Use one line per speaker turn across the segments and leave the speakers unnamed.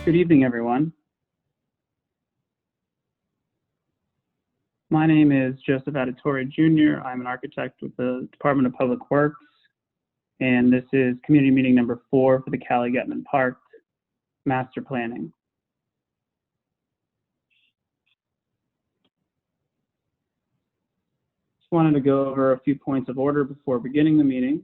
Good evening, everyone. My name is Joseph Adetori Jr. I'm an architect with the Department of Public Works, and this is community meeting number 4 for the Cowley Goettman Park Master Planning. Just wanted to go over a few points of order before beginning the meeting.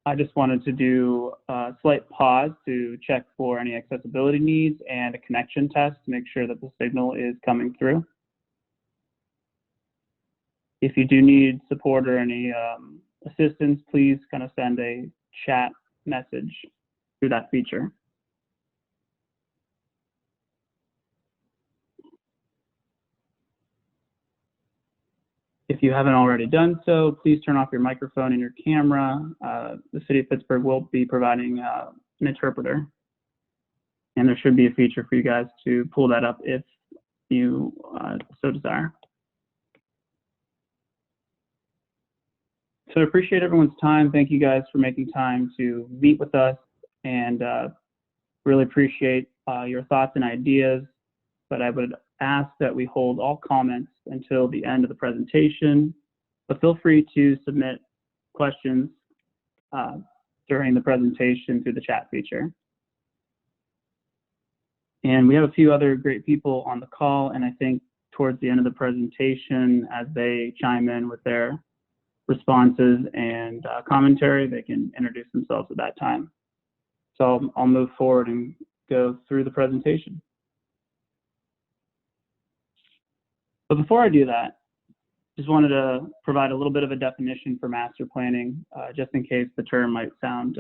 I just wanted to do a slight pause to check for any accessibility needs and a connection test to make sure that the signal is coming through. If you do need support or any assistance, please kind of send a chat message through that feature. If you haven't already done so, please turn off your microphone and your camera. The City of Pittsburgh will be providing an interpreter, and there should be a feature for you guys to pull that up if you so desire. So I appreciate everyone's time. Thank you guys for making time to meet with us, and really appreciate your thoughts and ideas. But I would ask that we hold all comments until the end of the presentation, but feel free to submit questions during the presentation through the chat feature. And we have a few other great people on the call, and I think towards the end of the presentation, as they chime in with their responses and commentary, they can introduce themselves at that time. So I'll move forward and go through the presentation. But before I do that, just wanted to provide a little bit of a definition for master planning, just in case the term might sound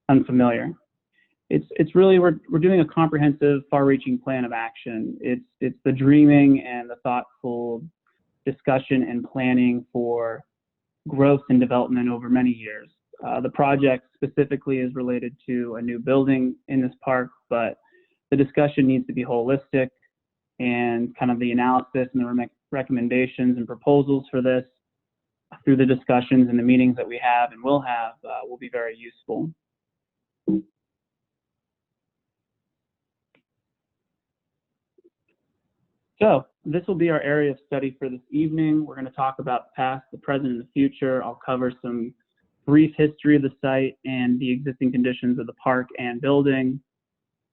unfamiliar. It's really, we're doing a comprehensive, far-reaching plan of action. It's the dreaming and the thoughtful discussion and planning for growth and development over many years. The project specifically is related to a new building in this park, but the discussion needs to be holistic, and kind of the analysis and the recommendations and proposals for this through the discussions and the meetings that we have and will have will be very useful. So this will be our area of study for this evening. We're going to talk about the past, the present, and the future. I'll cover some brief history of the site and the existing conditions of the park and building.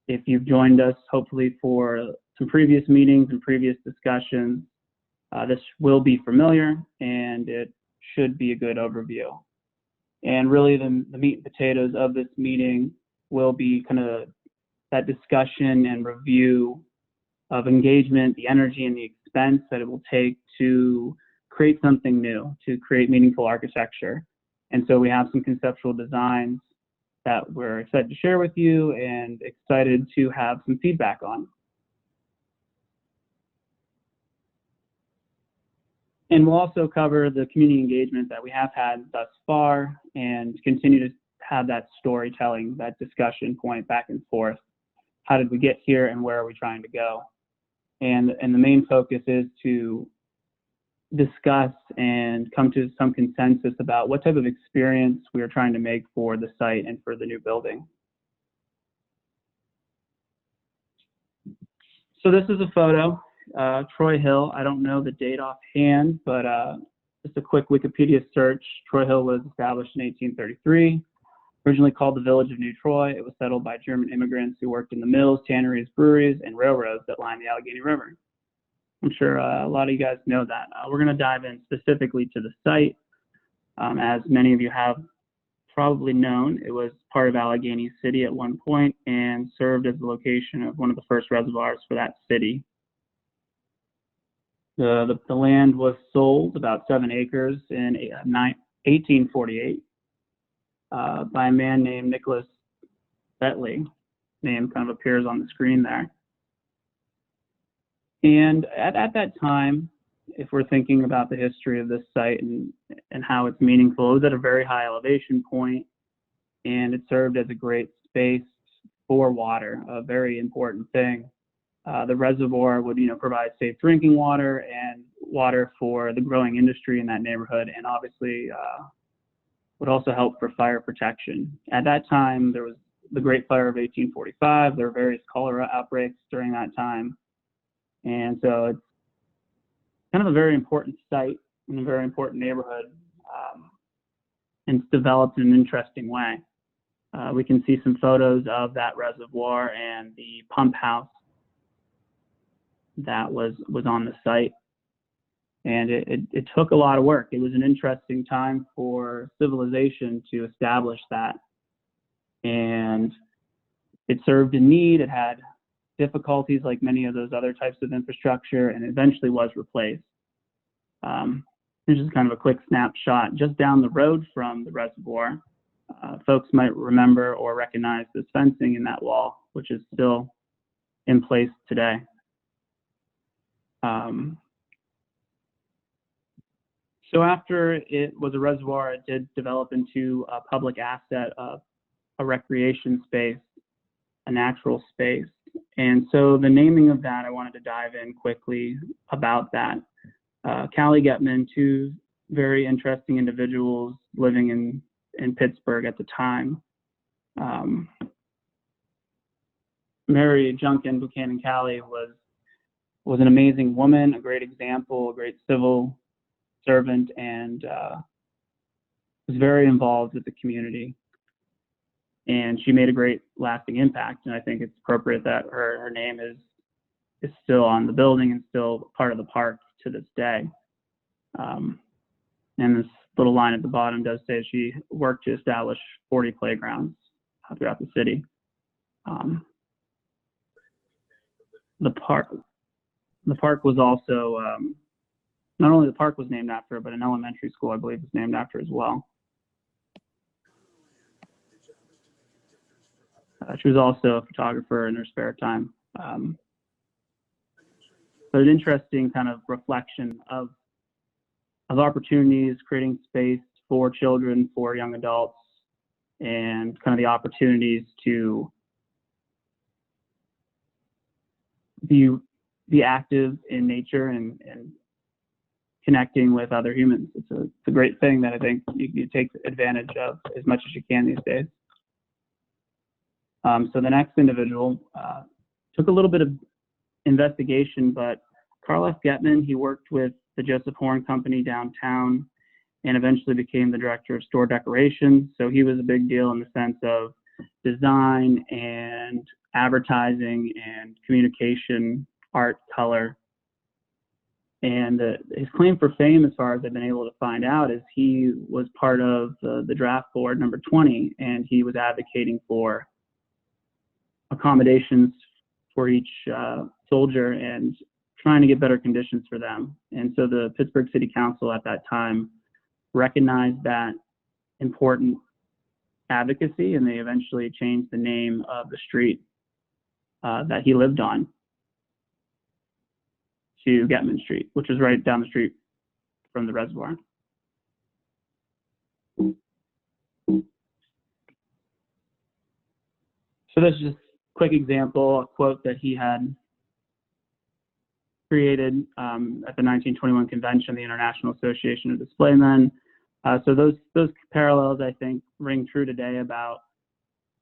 If you've joined us, hopefully for some previous meetings and previous discussions, this will be familiar and it should be a good overview. And really the meat and potatoes of this meeting will be kind of that discussion and review of engagement, the energy and the expense that it will take to create something new, to create meaningful architecture. And so we have some conceptual designs that we're excited to share with you and excited to have some feedback on. And we'll also cover the community engagement that we have had thus far and continue to have that storytelling, that discussion point back and forth. How did we get here and where are we trying to go? And the main focus is to discuss and come to some consensus about what type of experience we are trying to make for the site and for the new building. So this is a photo. Troy Hill, I don't know the date offhand, but just a quick Wikipedia search. Troy Hill was established in 1833, originally called the village of New Troy. It was settled by German immigrants who worked in the mills, tanneries, breweries, and railroads that line the Allegheny River. I'm sure a lot of you guys know that. We're going to dive in specifically to the site. As many of you have probably known, it was part of Allegheny City at one point and served as the location of one of the first reservoirs for that city. The land was sold, about 7 acres, in 1848 by a man named Nicholas Bentley. Name kind of appears on the screen there. And at that time, if we're thinking about the history of this site and how it's meaningful, it was at a very high elevation point, and it served as a great space for water, a very important thing. The reservoir would, provide safe drinking water and water for the growing industry in that neighborhood, and obviously would also help for fire protection. At that time, there was the Great Fire of 1845. There were various cholera outbreaks during that time. And so it's kind of a very important site in a very important neighborhood. And it's developed in an interesting way. We can see some photos of that reservoir and the pump house that was on the site. And it took a lot of work. It was an interesting time for civilization to establish that. And it served a need. It had difficulties like many of those other types of infrastructure, and eventually was replaced. This is kind of a quick snapshot just down the road from the reservoir. Folks might remember or recognize this fencing in that wall, which is still in place today. So after it was a reservoir, it did develop into a public asset, a recreation space, a natural space. And so the naming of that, I wanted to dive in quickly about that. Cowley, Goettman, two very interesting individuals living in Pittsburgh at the time. Mary Junkin Buchanan Cowley was an amazing woman, a great example, a great civil servant, and was very involved with the community. And she made a great lasting impact, and I think it's appropriate that her name is still on the building and still part of the park to this day. And this little line at the bottom does say she worked to establish 40 playgrounds throughout the city. The park was also, not only the park was named after her, but an elementary school, I believe, was named after her as well. She was also a photographer in her spare time. But an interesting kind of reflection of opportunities, creating space for children, for young adults, and kind of the opportunities to be active in nature and connecting with other humans. It's a great thing that I think you take advantage of as much as you can these days. So the next individual took a little bit of investigation, but Carl F. Goettman, he worked with the Joseph Horn Company downtown and eventually became the director of store decorations. So he was a big deal in the sense of design and advertising and communication, art, color. And his claim for fame, as far as I've been able to find out, is he was part of the draft board number 20, and he was advocating for accommodations for each soldier and trying to get better conditions for them. And so the Pittsburgh City Council at that time recognized that important advocacy, and they eventually changed the name of the street that he lived on to Goettman Street, which is right down the street from the reservoir. So that's just a quick example, a quote that he had created at the 1921 convention, the International Association of Displaymen. So those parallels, I think, ring true today about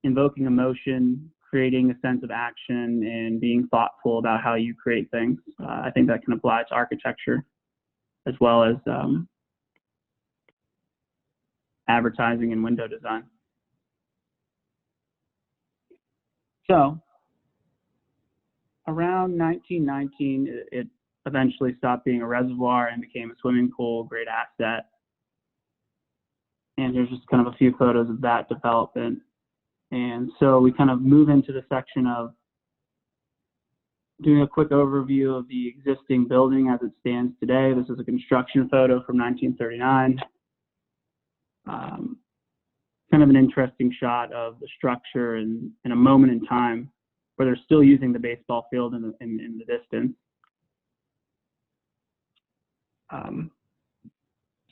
invoking emotion, creating a sense of action, and being thoughtful about how you create things. I think that can apply to architecture as well as advertising and window design. So around 1919, it eventually stopped being a reservoir and became a swimming pool, great asset. And here's just kind of a few photos of that development. And so we kind of move into the section of doing a quick overview of the existing building as it stands today. This is a construction photo from 1939. Kind of an interesting shot of the structure in a moment in time where they're still using the baseball field in the distance.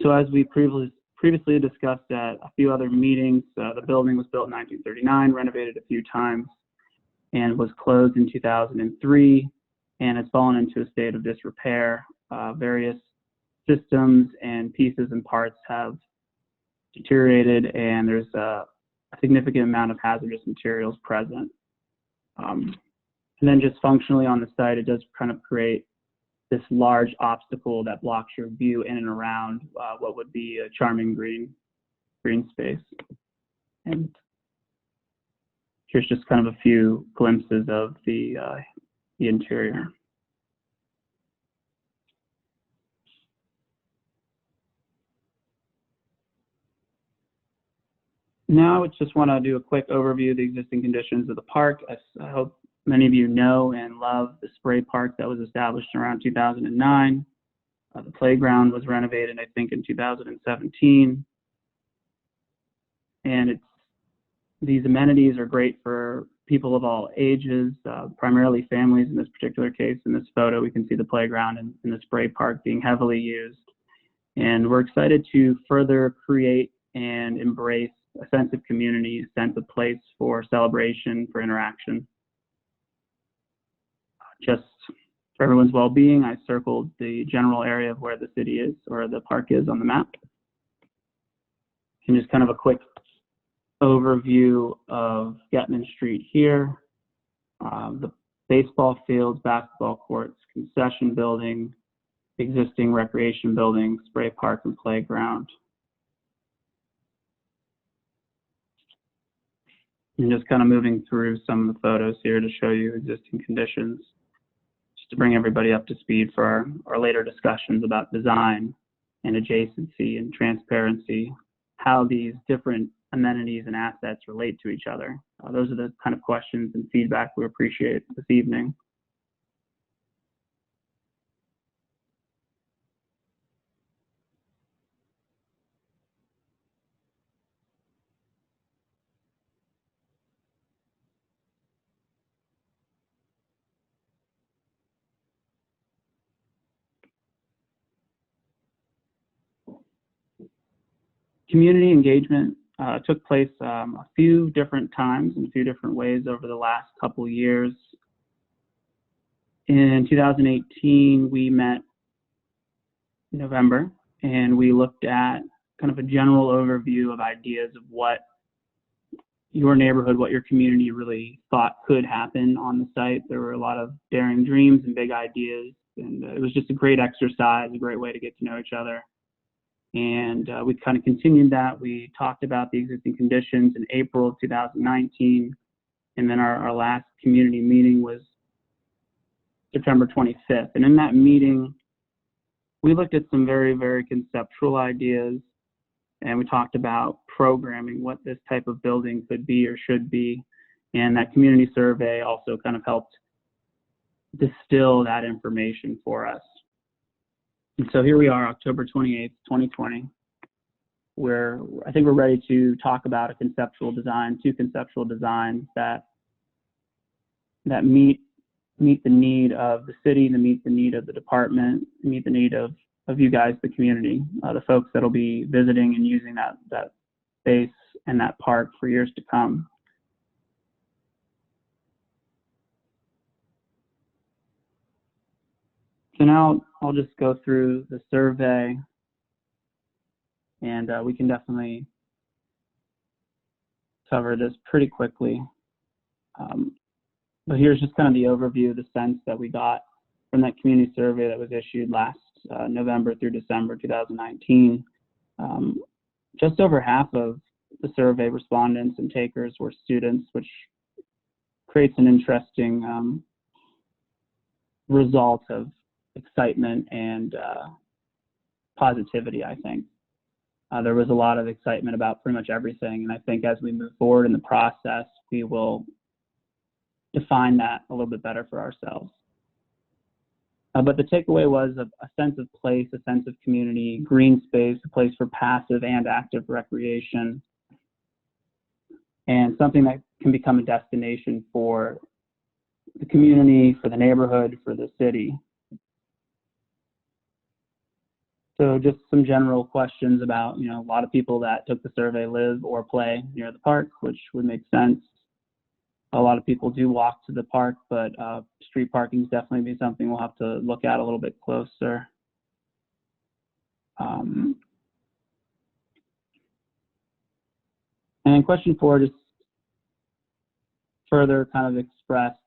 So as we previously discussed at a few other meetings, the building was built in 1939, renovated a few times, and was closed in 2003, and has fallen into a state of disrepair. Various systems and pieces and parts have deteriorated, and there's a significant amount of hazardous materials present. And then just functionally on the site, it does kind of create this large obstacle that blocks your view in and around what would be a charming green space. And here's just kind of a few glimpses of the interior. Now I just want to do a quick overview of the existing conditions of the park. I hope many of you know and love the spray park that was established around 2009. The playground was renovated, I think, in 2017. And these amenities are great for people of all ages, primarily families in this particular case. In this photo, we can see the playground and the spray park being heavily used. And we're excited to further create and embrace a sense of community, a sense of place for celebration, for interaction. Just for everyone's well-being, I circled the general area of where the city is, or the park is on the map. And just kind of a quick overview of Goettman Street here. The baseball fields, basketball courts, concession building, existing recreation buildings, spray park and playground. And just kind of moving through some of the photos here to show you existing conditions, just to bring everybody up to speed for our later discussions about design and adjacency and transparency, how these different amenities and assets relate to each other. Those are the kind of questions and feedback we appreciate this evening. Community engagement took place a few different times in a few different ways over the last couple of years. In 2018, we met in November, and we looked at kind of a general overview of ideas of what your neighborhood, what your community really thought could happen on the site. There were a lot of daring dreams and big ideas, and it was just a great exercise, a great way to get to know each other. And we kind of continued that. We talked about the existing conditions in April of 2019, and then our last community meeting was September 25th. And in that meeting, we looked at some very, very conceptual ideas, and we talked about programming, what this type of building could be or should be. And that community survey also kind of helped distill that information for us. And so here we are, October 28th, 2020, where I think we're ready to talk about a conceptual design, two conceptual designs that meet the need of the city, to meet the need of the department, meet the need of you guys, the community, the folks that'll be visiting and using that space and that park for years to come. So now I'll just go through the survey, and we can definitely cover this pretty quickly. But here's just kind of the overview, the sense that we got from that community survey that was issued last November through December 2019. Just over half of the survey respondents and takers were students, which creates an interesting result of excitement and positivity, I think. There was a lot of excitement about pretty much everything, and I think as we move forward in the process, we will define that a little bit better for ourselves. But the takeaway was a sense of place, a sense of community, green space, a place for passive and active recreation, and something that can become a destination for the community, for the neighborhood, for the city. So just some general questions about, a lot of people that took the survey live or play near the park, which would make sense. A lot of people do walk to the park, but street parking is definitely be something we'll have to look at a little bit closer. And then question 4 just further kind of expressed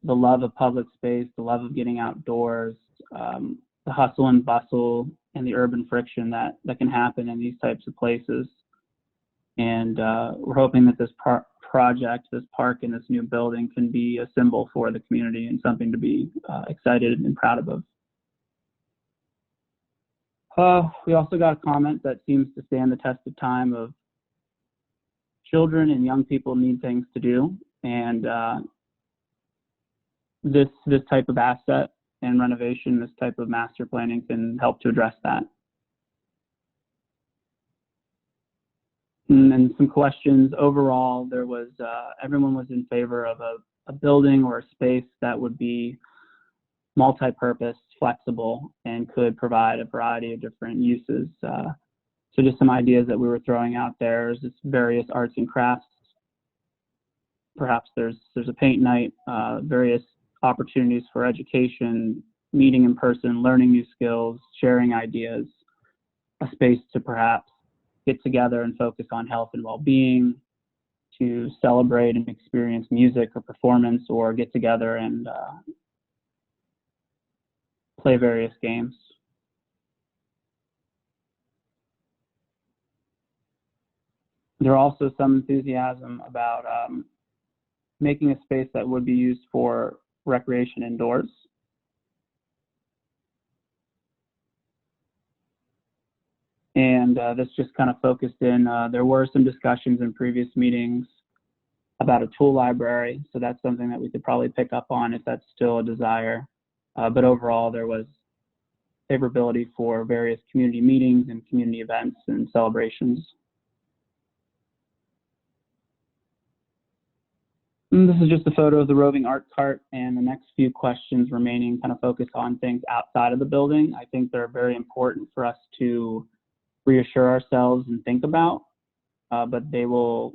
the love of public space, the love of getting outdoors, the hustle and bustle and the urban friction that can happen in these types of places. And we're hoping that this project, this park and this new building can be a symbol for the community and something to be excited and proud of. We also got a comment that seems to stand the test of time of children and young people need things to do, and this type of asset and renovation, this type of master planning can help to address that. And then some questions. Overall, there was everyone was in favor of a building or a space that would be multi-purpose, flexible, and could provide a variety of different uses. So just some ideas that we were throwing out there is just various arts and crafts. Perhaps there's a paint night, various opportunities for education, meeting in person, learning new skills, sharing ideas, a space to perhaps get together and focus on health and well-being, to celebrate and experience music or performance, or get together and play various games. There's also some enthusiasm about making a space that would be used for recreation indoors. And this just kind of focused in, there were some discussions in previous meetings about a tool library, so that's something that we could probably pick up on if that's still a desire. But overall, there was favorability for various community meetings and community events and celebrations. And this is just a photo of the roving art cart, and the next few questions remaining kind of focus on things outside of the building. I think they're very important for us to reassure ourselves and think about, but they will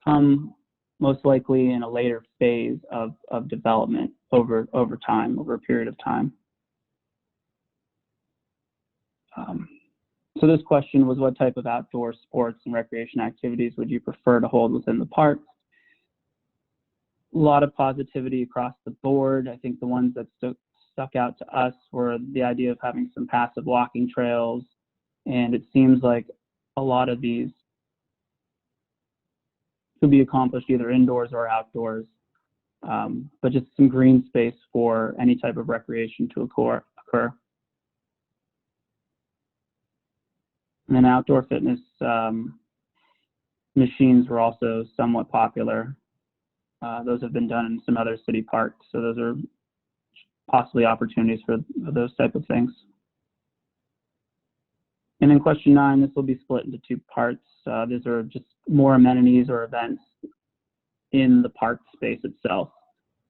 come most likely in a later phase of development over time, over a period of time. So this question was, what type of outdoor sports and recreation activities would you prefer to hold within the park? A lot of positivity across the board. I think the ones that stuck out to us were the idea of having some passive walking trails, and it seems like a lot of these could be accomplished either indoors or outdoors, but just some green space for any type of recreation to occur. And then outdoor fitness machines were also somewhat popular. Those have been done in some other city parks, so those are possibly opportunities for those type of things. And then question 9, this will be split into 2 parts. These are just more amenities or events in the park space itself.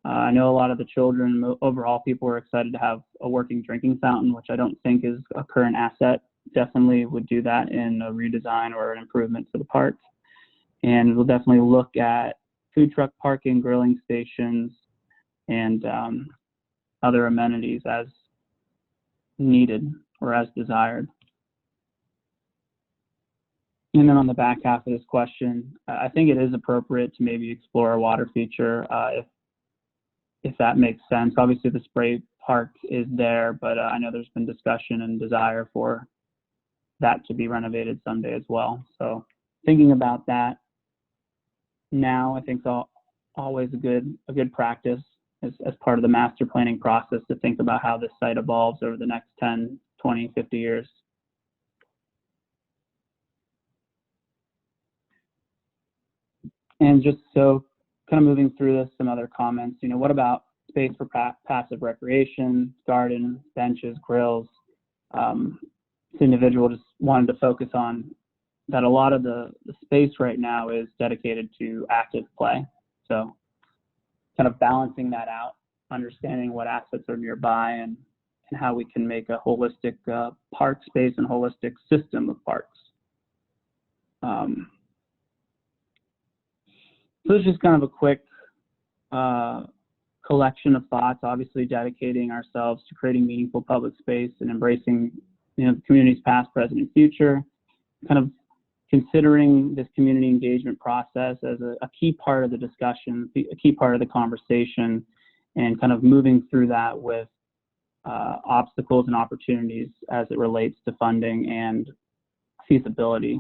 I know a lot of the children, overall people were excited to have a working drinking fountain, which I don't think is a current asset. Definitely would do that in a redesign or an improvement to the park. And we'll definitely look at food truck parking, grilling stations, and other amenities as needed or as desired. And then on the back half of this question, I think it is appropriate to maybe explore a water feature if that makes sense. Obviously the spray park is there, but I know there's been discussion and desire for that to be renovated someday as well. So thinking about that now, I think it's always a good practice as part of the master planning process to think about how this site evolves over the next 10, 20, 50 years. And just so kind of moving through this, some other comments, what about space for passive recreation, gardens, benches, grills? This individual just wanted to focus on that a lot of the space right now is dedicated to active play. So kind of balancing that out, understanding what assets are nearby and how we can make a holistic park space and holistic system of parks. So this is just kind of a quick collection of thoughts, obviously dedicating ourselves to creating meaningful public space and embracing the community's past, present, and future. Kind of considering this community engagement process as a key part of the discussion, a key part of the conversation, and kind of moving through that with obstacles and opportunities as it relates to funding and feasibility.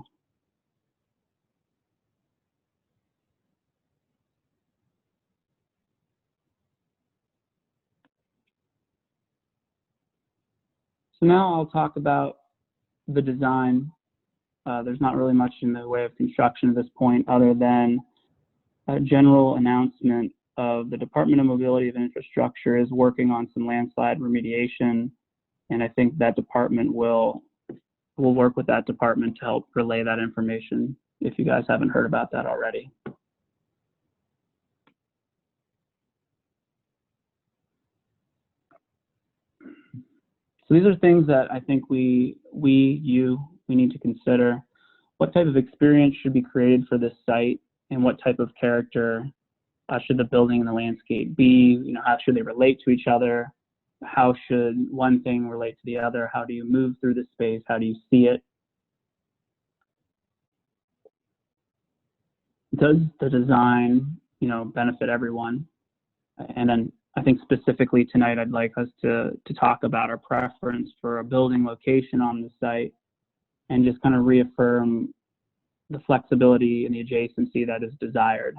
So now I'll talk about the design. There's not really much in the way of construction at this point other than a general announcement of the Department of Mobility and Infrastructure is working on some landslide remediation, and I think that department will work with that department to help relay that information if you guys haven't heard about that already. So these are things that I think we need to consider. What type of experience should be created for this site, and what type of character should the building and the landscape be? You know, how should they relate to each other? How should one thing relate to the other? How do you move through the space? How do you see it? Does the design, you know, benefit everyone? And then I think specifically tonight, I'd like us to talk about our preference for a building location on the site and just kind of reaffirm the flexibility and the adjacency that is desired.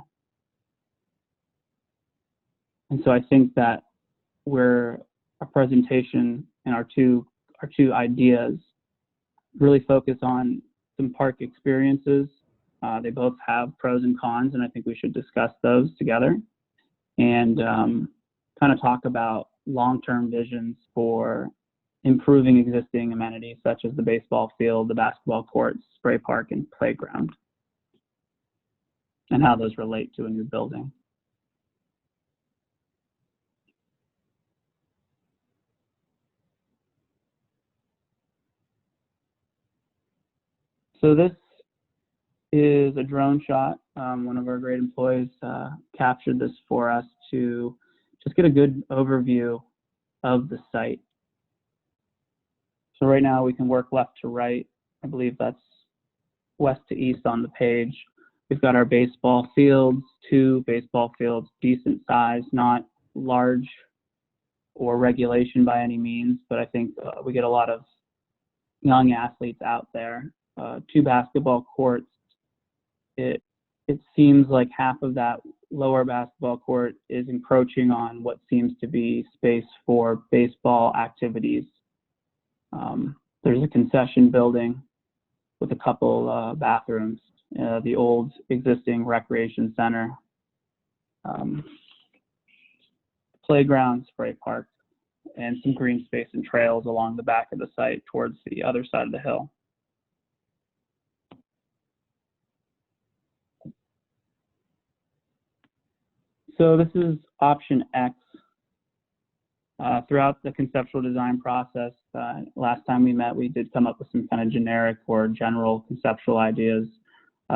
And so I think that our presentation and our two ideas really focus on some park experiences. They both have pros and cons, and I think we should discuss those together and kind of talk about long-term visions for improving existing amenities such as the baseball field, the basketball courts, spray park, and playground, and how those relate to a new building. So this is a drone shot. One of our great employees captured this for us to just get a good overview of the site. So right now we can work left to right. I believe that's west to east on the page. We've got our baseball fields, 2 baseball fields, decent size, not large or regulation by any means, but I think we get a lot of young athletes out there. 2 basketball courts. It seems like half of that lower basketball court is encroaching on what seems to be space for baseball activities. There's a concession building with a couple bathrooms, the old existing recreation center, playground, spray park, and some green space and trails along the back of the site towards the other side of the hill. So this is option X. Throughout the conceptual design process, last time we met, we did come up with some kind of generic or general conceptual ideas.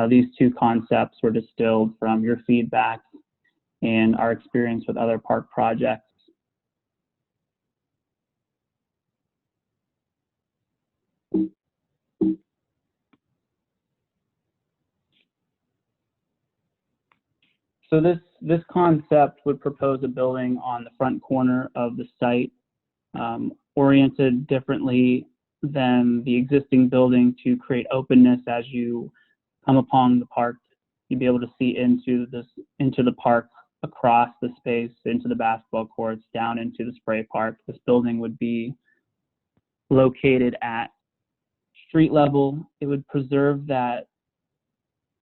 These 2 concepts were distilled from your feedback and our experience with other park projects. So this concept would propose a building on the front corner of the site, oriented differently than the existing building to create openness as you come upon the park. You'd be able to see into the park, across the space, into the basketball courts, down into the spray park. This building would be located at street level. It would preserve that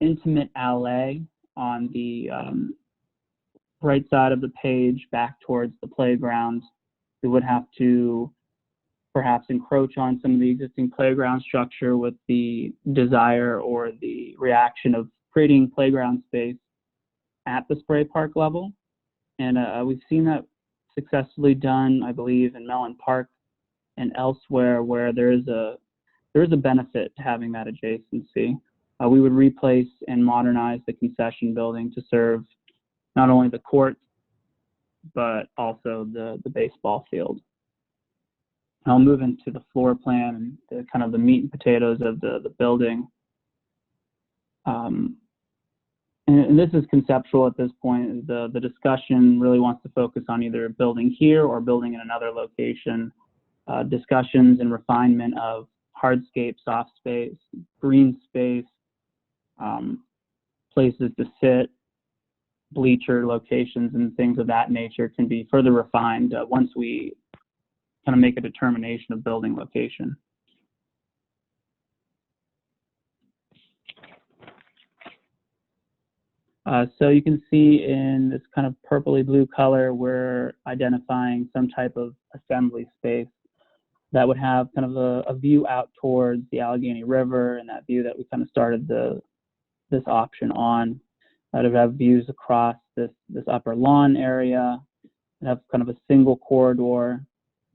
intimate alley on the right side of the page back towards the playground. We would have to perhaps encroach on some of the existing playground structure with the desire or the reaction of creating playground space at the spray park level. And we've seen that successfully done, I believe, in Mellon Park and elsewhere where there is a benefit to having that adjacency. We would replace and modernize the concession building to serve not only the court, but also the baseball field. I'll move into the floor plan and kind of the meat and potatoes of the building. And this is conceptual at this point. The discussion really wants to focus on either building here or building in another location. Discussions and refinement of hardscape, soft space, green space, places to sit, bleacher locations, and things of that nature can be further refined once we kind of make a determination of building location. So you can see in this kind of purpley blue color, we're identifying some type of assembly space that would have kind of a view out towards the Allegheny River, and that view that we kind of started this option on. That would have views across this upper lawn area, and have kind of a single corridor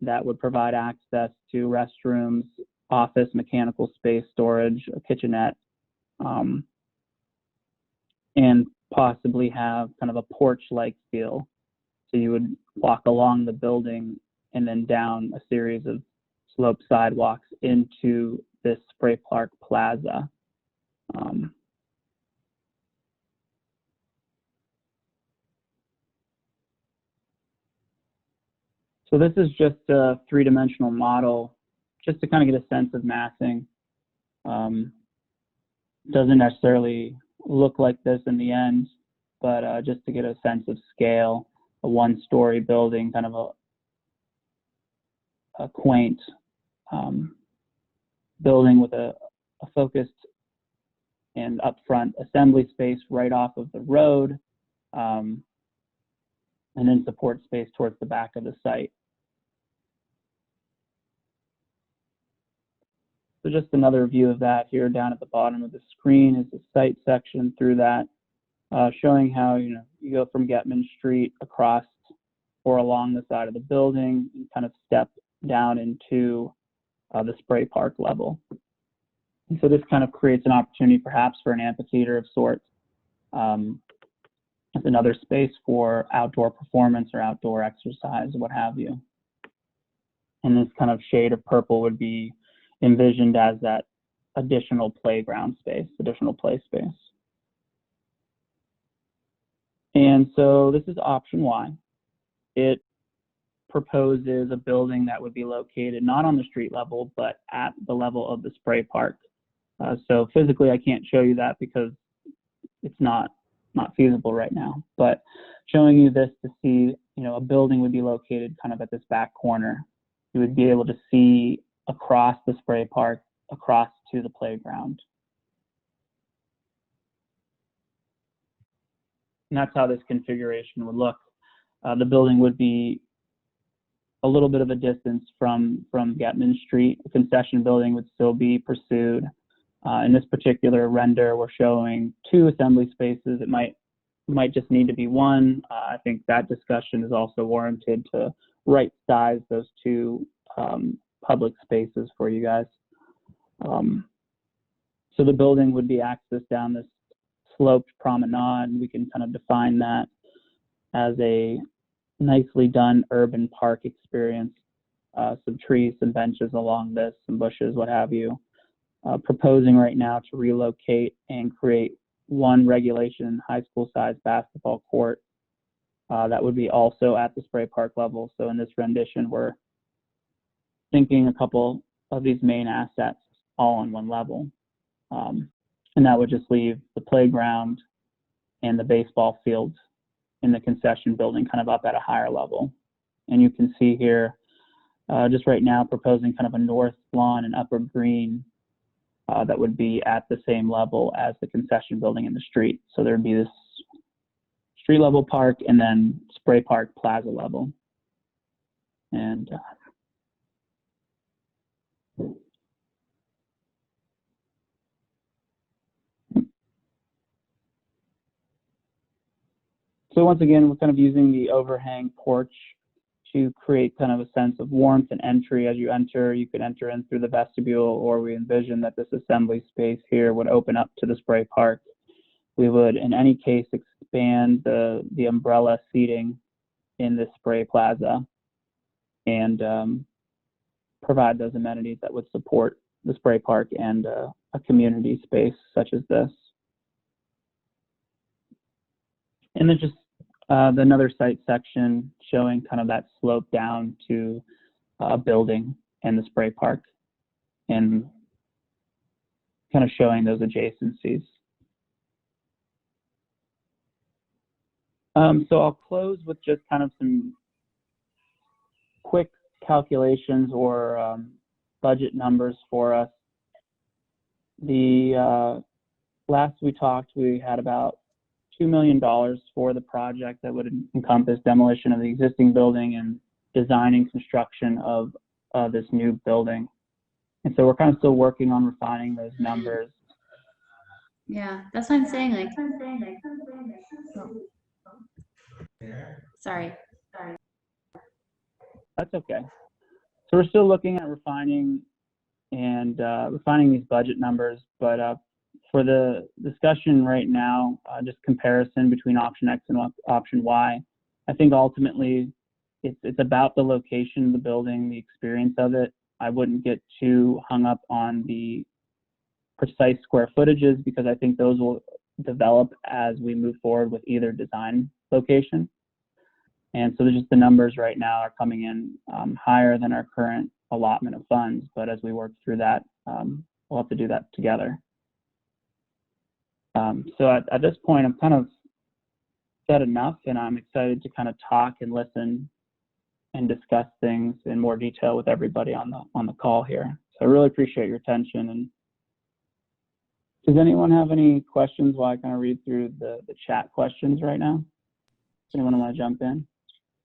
that would provide access to restrooms, office, mechanical space, storage, a kitchenette, and possibly have kind of a porch-like feel. So you would walk along the building and then down a series of sloped sidewalks into this Spray Park Plaza. So this is just a three-dimensional model, just to kind of get a sense of massing. Doesn't necessarily look like this in the end, but just to get a sense of scale, a one-story building, kind of a quaint building with a focused and upfront assembly space right off of the road, and then support space towards the back of the site. So just another view of that here down at the bottom of the screen is the site section through that, showing how you go from Goettman Street across or along the side of the building and kind of step down into the Spray Park level. And so this kind of creates an opportunity perhaps for an amphitheater of sorts. It's another space for outdoor performance or outdoor exercise, what have you. And this kind of shade of purple would be envisioned as that additional playground space, additional play space. And so this is option Y. It proposes a building that would be located not on the street level, but at the level of the Spray Park. So physically, I can't show you that because it's not feasible right now. But showing you this to see, a building would be located kind of at this back corner. You would be able to see across the Spray Park, across to the playground. And that's how this configuration would look. The building would be a little bit of a distance from Goettman Street. The concession building would still be pursued. In this particular render, we're showing two assembly spaces. It might just need to be one. I think that discussion is also warranted to right size those two public spaces for you guys. So the building would be accessed down this sloped promenade. We can kind of define that as a nicely done urban park experience. Some trees, some benches along this, some bushes, what have you. Proposing right now to relocate and create one regulation high school size basketball court that would be also at the Spray Park level. So in this rendition, we're thinking a couple of these main assets all on one level. And that would just leave the playground and the baseball field in the concession building kind of up at a higher level. And you can see here, just right now, proposing kind of a north lawn and upper green that would be at the same level as the concession building in the street. So there'd be this street level park and then Spray Park Plaza level. And so once again, we're kind of using the overhang porch to create kind of a sense of warmth and entry. As you enter, you can enter in through the vestibule, or we envision that this assembly space here would open up to the Spray Park. We would, in any case, expand the umbrella seating in this Spray Plaza and provide those amenities that would support the Spray Park and a community space such as this. And then just another site section showing kind of that slope down to a building and the spray park, and kind of showing those adjacencies. So I'll close with just kind of some quick calculations or budget numbers for us. The last we talked, we had about $2 million for the project that would encompass demolition of the existing building and design and construction of this new building. And so we're kind of still working on refining those numbers.
Yeah, that's what I'm saying. Like, oh. Sorry.
That's okay. So we're still looking at refining these budget numbers, but for the discussion right now, just comparison between option X and option Y, I think ultimately it's about the location of the building, the experience of it. I wouldn't get too hung up on the precise square footages because I think those will develop as we move forward with either design location. And so just the numbers right now are coming in higher than our current allotment of funds, but as we work through that, we'll have to do that together. So at this point, I'm kind of said enough, and I'm excited to kind of talk and listen and discuss things in more detail with everybody on the call here. So I really appreciate your attention. And does anyone have any questions while I kind of read through the chat questions right now? Does anyone want to jump in?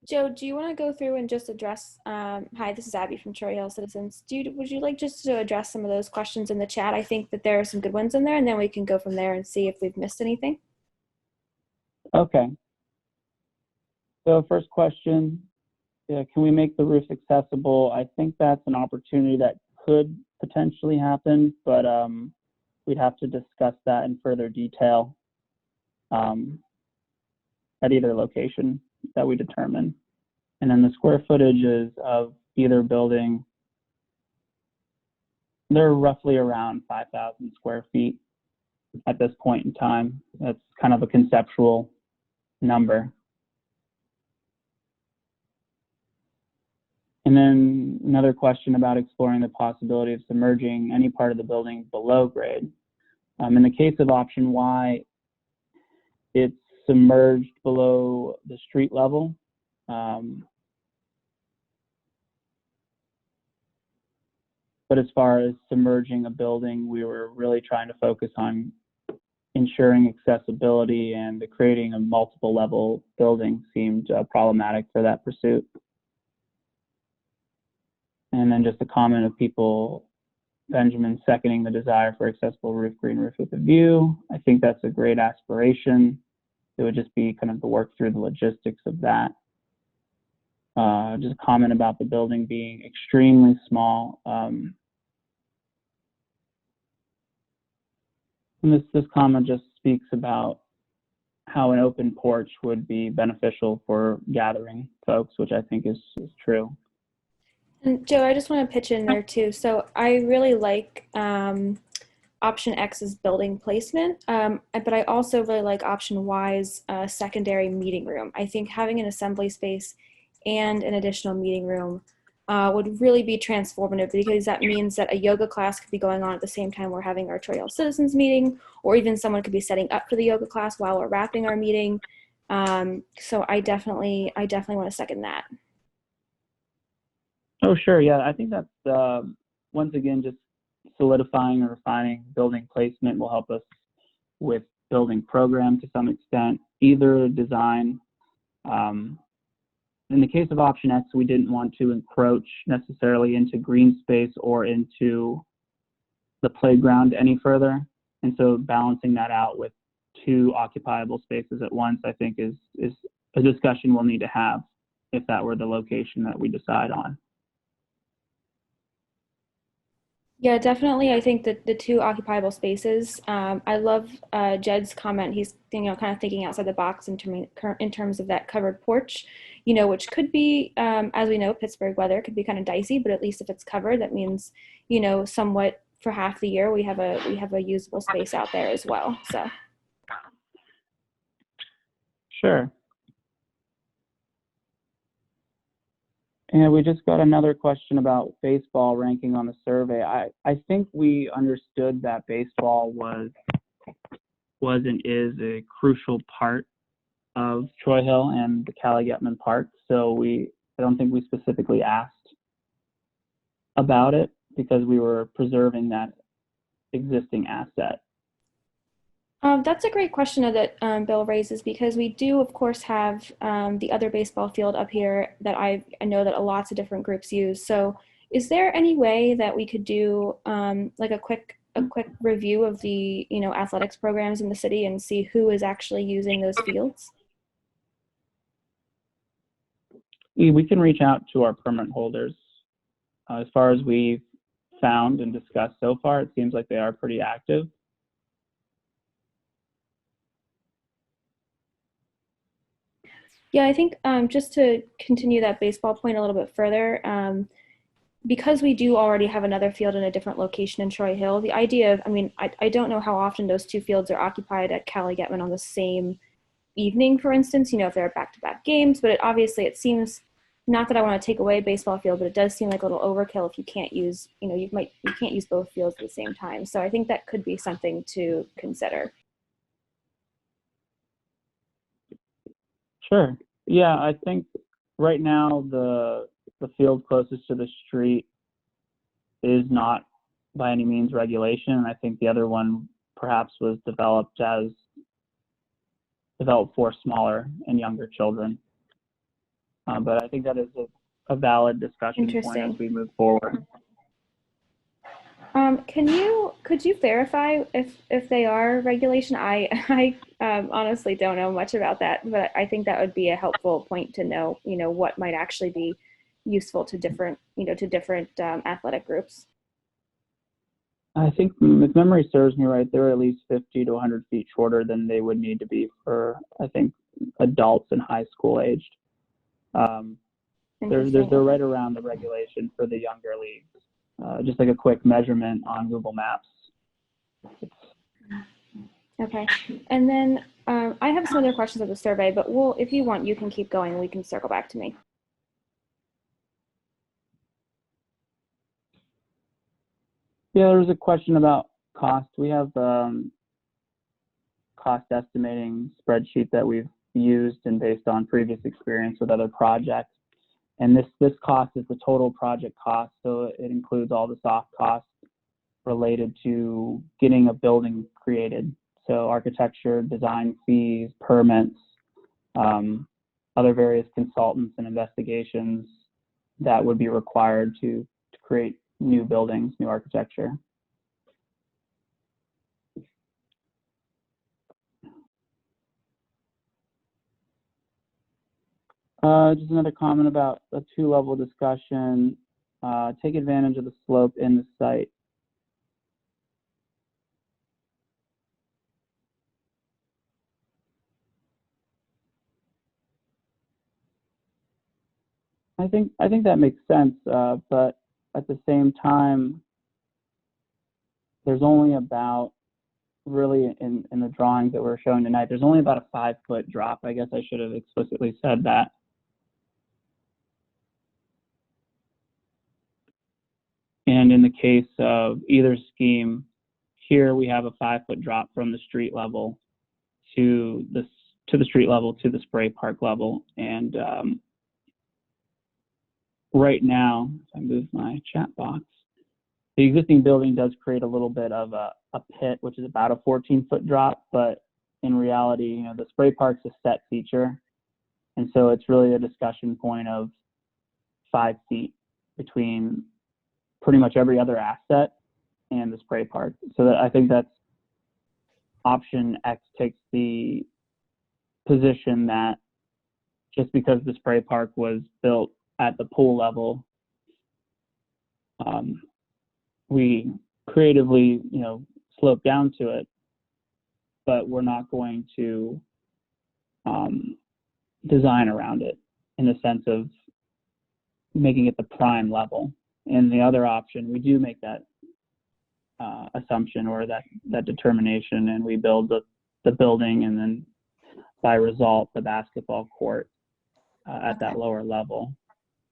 Joe, do you want to go through and just address, hi, this is Abby from Cherry Hill Citizens. Would you like just to address some of those questions in the chat? I think that there are some good ones in there, and then we can go from there and see if we've missed anything.
Okay. So first question, can we make the roof accessible? I think that's an opportunity that could potentially happen, but we'd have to discuss that in further detail at either location that we determine. And then the square footages of either building, they're roughly around 5,000 square feet at this point in time. That's kind of a conceptual number. And then another question about exploring the possibility of submerging any part of the building below grade. In the case of option Y, it's submerged below the street level. But as far as submerging a building, we were really trying to focus on ensuring accessibility, and creating a multiple level building seemed problematic for that pursuit. And then just a comment of people, Benjamin seconding the desire for accessible roof, green roof with a view. I think that's a great aspiration. It would just be kind of the work through the logistics of that. Just a comment about the building being extremely small. And this comment just speaks about how an open porch would be beneficial for gathering folks, which I think is true.
And Joe, I just want to pitch in there too. So I really like option X's building placement, but I also really like option Y's secondary meeting room. I think having an assembly space and an additional meeting room would really be transformative, because that means that a yoga class could be going on at the same time we're having our Cherry Hill Citizens meeting, or even someone could be setting up for the yoga class while we're wrapping our meeting. So I definitely want to second that.
Oh, sure. Yeah, I think that's, once again, just solidifying or refining building placement will help us with building program to some extent, either design. In the case of option X, we didn't want to encroach necessarily into green space or into the playground any further. And so balancing that out with two occupiable spaces at once, I think is a discussion we'll need to have if that were the location that we decide on.
Yeah, definitely. I think that the two occupiable spaces, I love Jed's comment. He's, kind of thinking outside the box in terms of that covered porch, which could be, as we know, Pittsburgh weather could be kind of dicey, but at least if it's covered, that means, somewhat for half the year we have a usable space out there as well. So.
Sure. And we just got another question about baseball ranking on the survey. I think we understood that baseball was and is a crucial part of Troy Hill and the Cowley Goettman Park. So I don't think we specifically asked about it because we were preserving that existing asset.
That's a great question that Bill raises, because we do, of course, have the other baseball field up here that I know that lots of different groups use. So is there any way that we could do like a quick review of the athletics programs in the city and see who is actually using those fields?
We can reach out to our permit holders. As far as we've found and discussed so far, it seems like they are pretty active.
Yeah, I think just to continue that baseball point a little bit further, because we do already have another field in a different location in Troy Hill, the idea of, I don't know how often those two fields are occupied at Cowley Goettman on the same evening, for instance, if they're back-to-back games, but it seems, not that I want to take away a baseball field, but it does seem like a little overkill if you can't use, you can't use both fields at the same time. So I think that could be something to consider.
Sure. Yeah, I think right now the field closest to the street is not by any means regulation. And I think the other one perhaps was developed for smaller and younger children. But I think that is a valid discussion point as we move forward.
Could you verify if they are regulation? I honestly don't know much about that, but I think that would be a helpful point to know, what might actually be useful to different athletic groups.
I think, if memory serves me right, they're at least 50 to 100 feet shorter than they would need to be for, I think, adults and high school aged. They're right around the regulation for the younger leagues. Just like a quick measurement on Google Maps.
Okay, and then I have some other questions of the survey, but if you want, you can keep going and we can circle back to me.
Yeah, there was a question about cost. We have cost estimating spreadsheet that we've used and based on previous experience with other projects. And this cost is the total project cost, so it includes all the soft costs related to getting a building created. So architecture, design fees, permits, other various consultants and investigations that would be required to create new buildings, new architecture. Just another comment about a two-level discussion. Take advantage of the slope in the site. I think that makes sense, but at the same time, there's only about, really in the drawings that we're showing tonight, there's only about a 5-foot drop. I guess I should have explicitly said that. And in the case of either scheme, here we have a 5-foot drop from the street level to the street level to the spray park level. And right now, if I move my chat box, the existing building does create a little bit of a pit, which is about a 14-foot drop, but in reality, the spray park's a set feature. And so it's really a discussion point of 5 feet between pretty much every other asset and the spray park. So I think that's option X takes the position that just because the spray park was built at the pool level, we creatively, slope down to it, but we're not going to design around it in the sense of making it the prime level. And the other option, we do make that assumption or that determination, and we build the building and then by result, the basketball court at that
Okay.
lower level.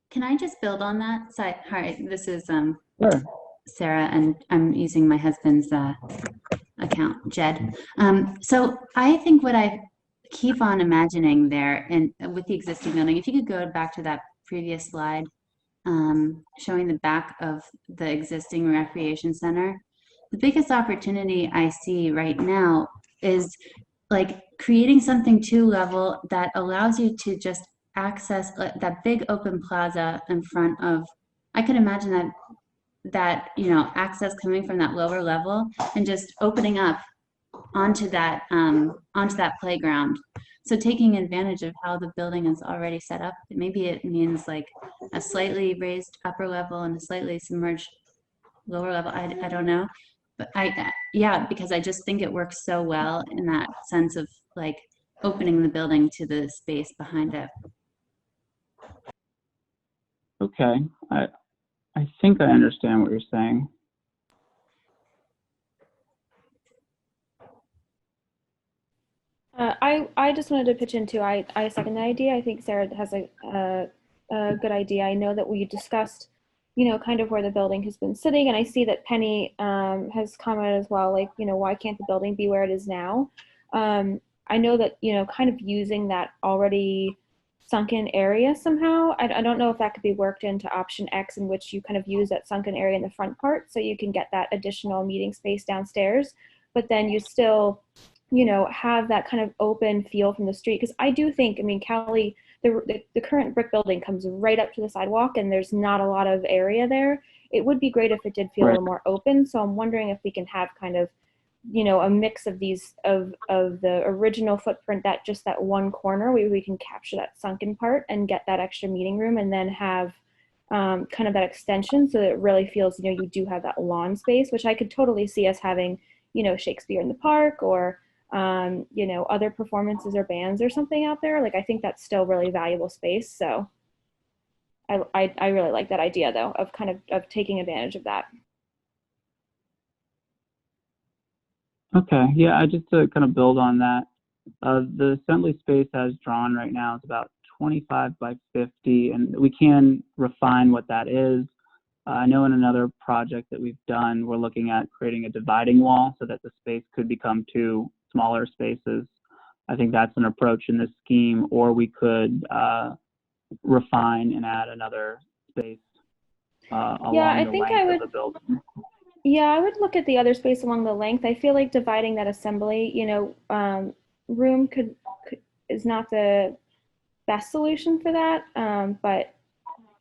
Can I just build on that? So, hi, this is
Sure.
Sarah, and I'm using my husband's account, Jed. So I think what I keep on imagining there, and with the existing building, if you could go back to that previous slide, showing the back of the existing recreation center, the biggest opportunity I see right now is like creating something two-level that allows you to just access that big open plaza in front of, I could imagine that access coming from that lower level and just opening up onto that playground. So taking advantage of how the building is already set up, maybe it means like a slightly raised upper level and a slightly submerged lower level. I don't know, but yeah, because I just think it works so well in that sense of like opening the building to the space behind it.
Okay. I think I understand what you're saying.
I just wanted to pitch in too. I second the idea. I think Sarah has a good idea. I know that we discussed, kind of where the building has been sitting, and I see that Penny has commented as well, like, why can't the building be where it is now? I know that, kind of using that already sunken area somehow. I don't know if that could be worked into option X, in which you kind of use that sunken area in the front part so you can get that additional meeting space downstairs, but then you still have that kind of open feel from the street. Because I do think, Cowley, the current brick building comes right up to the sidewalk and there's not a lot of area there. It would be great if it did feel a little more open. So I'm wondering if we can have kind of, a mix of these, of the original footprint, that just that one corner where we can capture that sunken part and get that extra meeting room, and then have kind of that extension so that it really feels, you do have that lawn space, which I could totally see us having, Shakespeare in the Park, or other performances or bands or something out there. Like, I think that's still really valuable space. So I really like that idea, though, of kind of taking advantage of that.
Okay. Yeah, I just to kind of build on that. The assembly space as drawn right now is about 25 by 50, and we can refine what that is. I know in another project that we've done, we're looking at creating a dividing wall so that the space could become two smaller spaces. I think that's an approach in this scheme, or we could refine and add another space along the length of the building.
Yeah, I would look at the other space along the length. I feel like dividing that assembly, room is not the best solution for that. But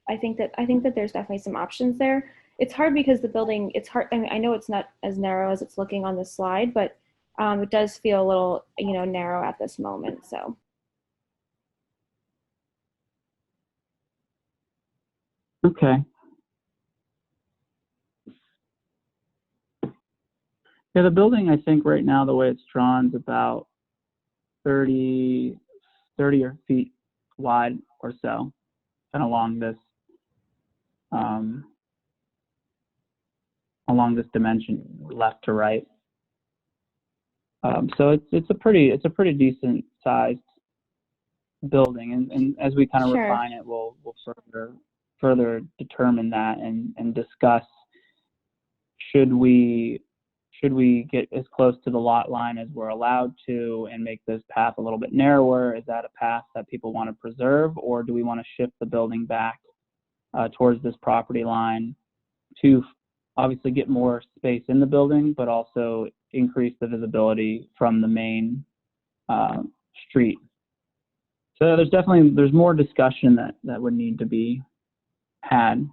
I think that there's definitely some options there. It's hard because the building, it's hard. I know it's not as narrow as it's looking on the slide, but it does feel a little, narrow at this moment. So.
Okay. Yeah, the building, I think right now, the way it's drawn is about 30 feet wide or so, and along this dimension, left to right. So it's a pretty decent sized building, and as we kind of refine it, we'll further determine that and discuss should we get as close to the lot line as we're allowed to and make this path a little bit narrower? Is that a path that people want to preserve, or do we want to shift the building back towards this property line to obviously get more space in the building, but also increase the visibility from the main street? So there's more discussion that would need to be had.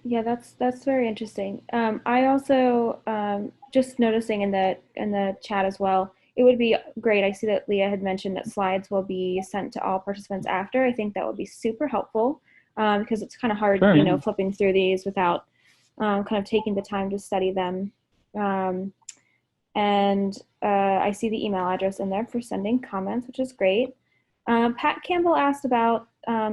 Yeah, that's very interesting. I also just noticing in the chat as well, it would be great. I see that Leah had mentioned that slides will be sent to all participants after. I think that would be super helpful because it's kind of hard, flipping through these without kind of taking the time to study them. And I see the email address in there for sending comments, which is great. Pat Campbell asked about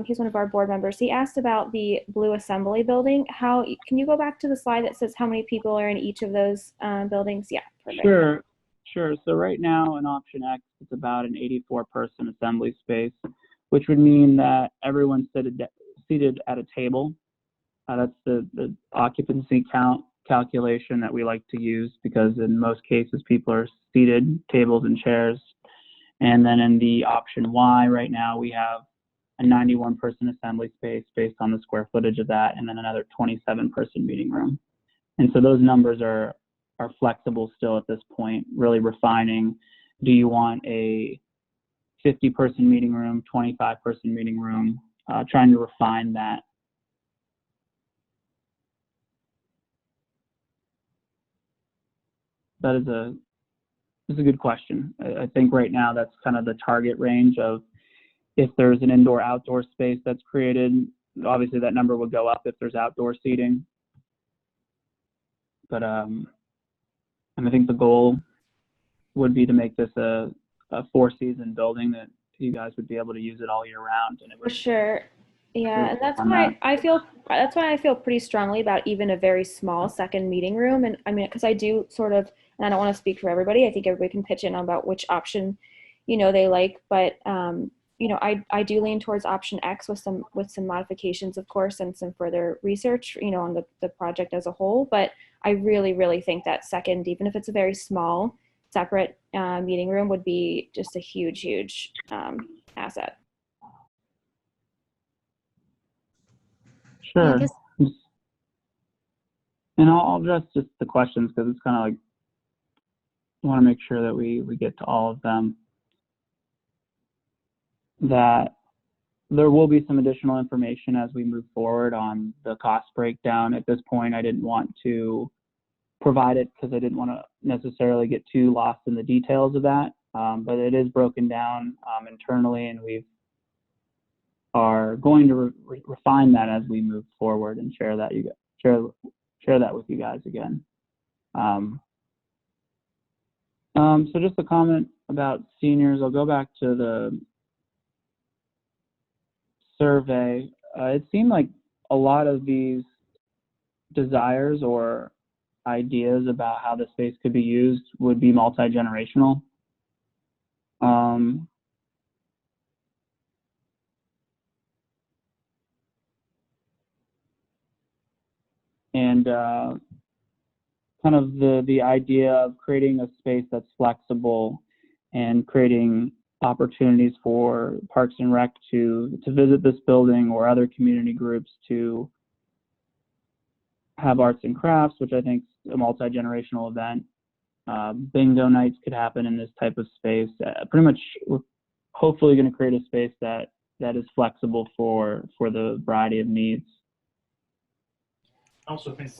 he's one of our board members. He asked about the Blue Assembly building. Can you go back to the slide that says how many people are in each of those buildings? Yeah, perfect.
Sure. So right now in option X, it's about an 84-person assembly space, which would mean that everyone's seated at a table. That's the occupancy count calculation that we like to use, because in most cases people are seated, tables and chairs. And then in the option Y right now, we have a 91-person assembly space based on the square footage of that, and then another 27-person meeting room. And so those numbers are flexible still at this point, really refining. Do you want a 50-person meeting room, 25-person meeting room, trying to refine that. That is a good question. I think right now that's kind of the target range of, if there's an indoor-outdoor space that's created, obviously that number would go up if there's outdoor seating. But and I think the goal would be to make this a 4-season building that you guys would be able to use it all year round. And it would,
For sure. Yeah, and that's why I feel pretty strongly about even a very small second meeting room. And I mean, because I do sort of, and I don't want to speak for everybody. I think everybody can pitch in about which option, they like. But I do lean towards option X with some modifications, of course, and some further research, on the project as a whole. But I really, really think that second, even if it's a very small, separate meeting room, would be just a huge, huge asset.
Sure. And I'll address just the questions, because it's kind of like, I want to make sure that we get to all of them. That there will be some additional information as we move forward on the cost breakdown. At this point, I didn't want to provide it because I didn't want to necessarily get too lost in the details of that. But it is broken down internally, and we are going to refine that as we move forward and share that share that with you guys again. So just a comment about seniors. I'll go back to the survey. It seemed like a lot of these desires or ideas about how the space could be used would be multi-generational. And kind of the idea of creating a space that's flexible and creating opportunities for Parks and Rec to visit this building, or other community groups to have arts and crafts, which I think is a multi-generational event. Bingo nights could happen in this type of space. Pretty much, we're hopefully going to create a space that is flexible for the variety of needs.
I also think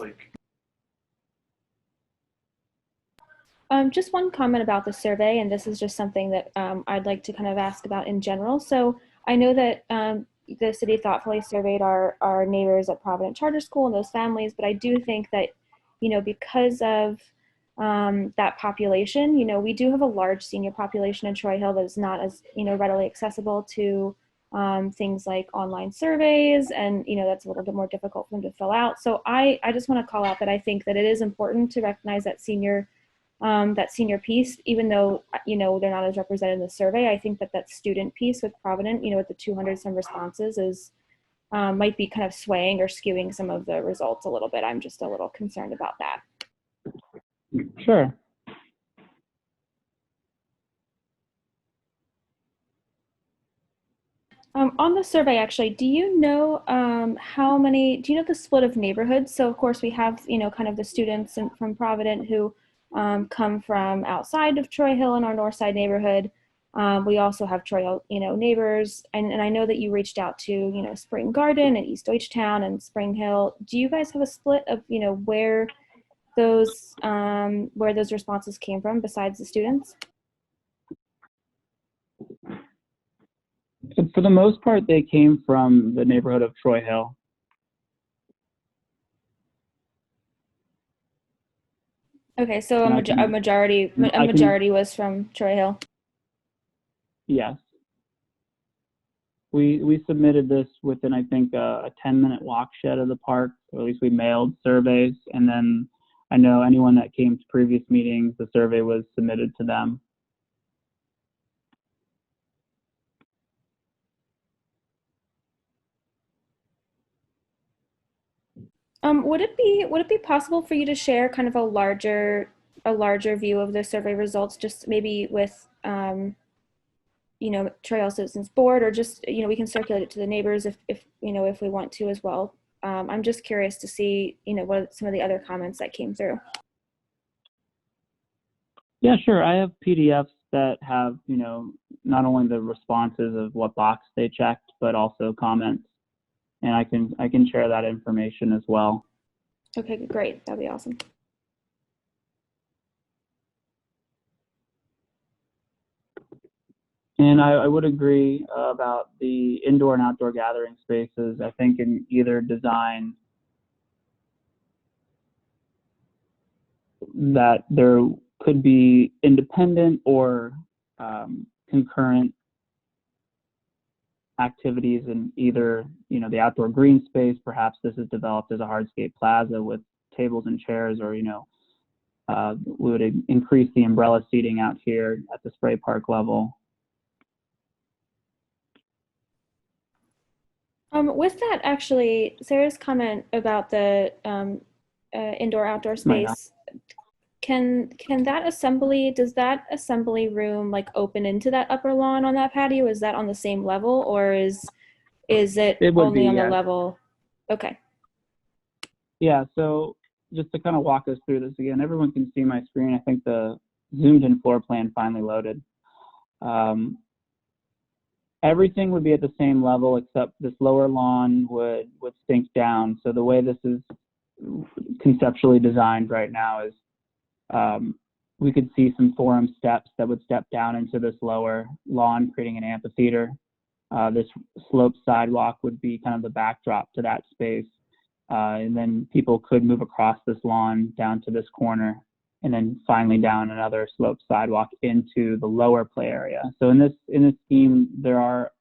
just one comment about the survey, and this is just something that I'd like to kind of ask about in general. So I know that the city thoughtfully surveyed our neighbors at Provident Charter School and those families, but I do think that, because of that population, we do have a large senior population in Troy Hill that is not as, readily accessible to things like online surveys, and that's a little bit more difficult for them to fill out. So I just want to call out that I think that it is important to recognize that senior piece, even though they're not as represented in the survey. I think that student piece with Provident, with the 200 some responses, is might be kind of swaying or skewing some of the results a little bit. I'm just a little concerned about that.
Sure.
On the survey, actually, do you know do you know the split of neighborhoods? So of course we have, kind of the students from Provident who come from outside of Troy Hill in our north side neighborhood. We also have Troy Hill, neighbors, and I know that you reached out to, Spring Garden and East Deutschtown and Spring Hill. Do you guys have a split of, where those responses came from besides the students?
For the most part, they came from the neighborhood of Troy Hill.
Okay, so a majority was from Troy Hill.
Yes. We submitted this within, I think, a 10-minute walk shed of the park, or at least we mailed surveys, and then I know anyone that came to previous meetings, the survey was submitted to them.
Would it be possible for you to share kind of a larger view of the survey results, just maybe with Trail Citizens Board, or just we can circulate it to the neighbors if we want to as well. I'm just curious to see what some of the other comments that came through.
Yeah, sure. I have PDFs that have not only the responses of what box they checked, but also comments, and I can share that information as well.
Okay, great. That'd be awesome.
And I would agree about the indoor and outdoor gathering spaces. I think in either design that there could be independent or concurrent activities in either, the outdoor green space. Perhaps this is developed as a hardscape plaza with tables and chairs, or, we would increase the umbrella seating out here at the spray park level.
With that, actually, Sarah's comment about the indoor-outdoor space, does that assembly room like open into that upper lawn on that patio? Is that on the same level, or is it only on the level? Okay.
Yeah, so just to kind of walk us through this again, everyone can see my screen. I think the zoomed-in floor plan finally loaded. Everything would be at the same level, except this lower lawn would sink down. So the way this is conceptually designed right now is we could see some forum steps that would step down into this lower lawn, creating an amphitheater. This sloped sidewalk would be kind of the backdrop to that space. And then people could move across this lawn down to this corner, and then finally down another sloped sidewalk into the lower play area. So in this scheme, there are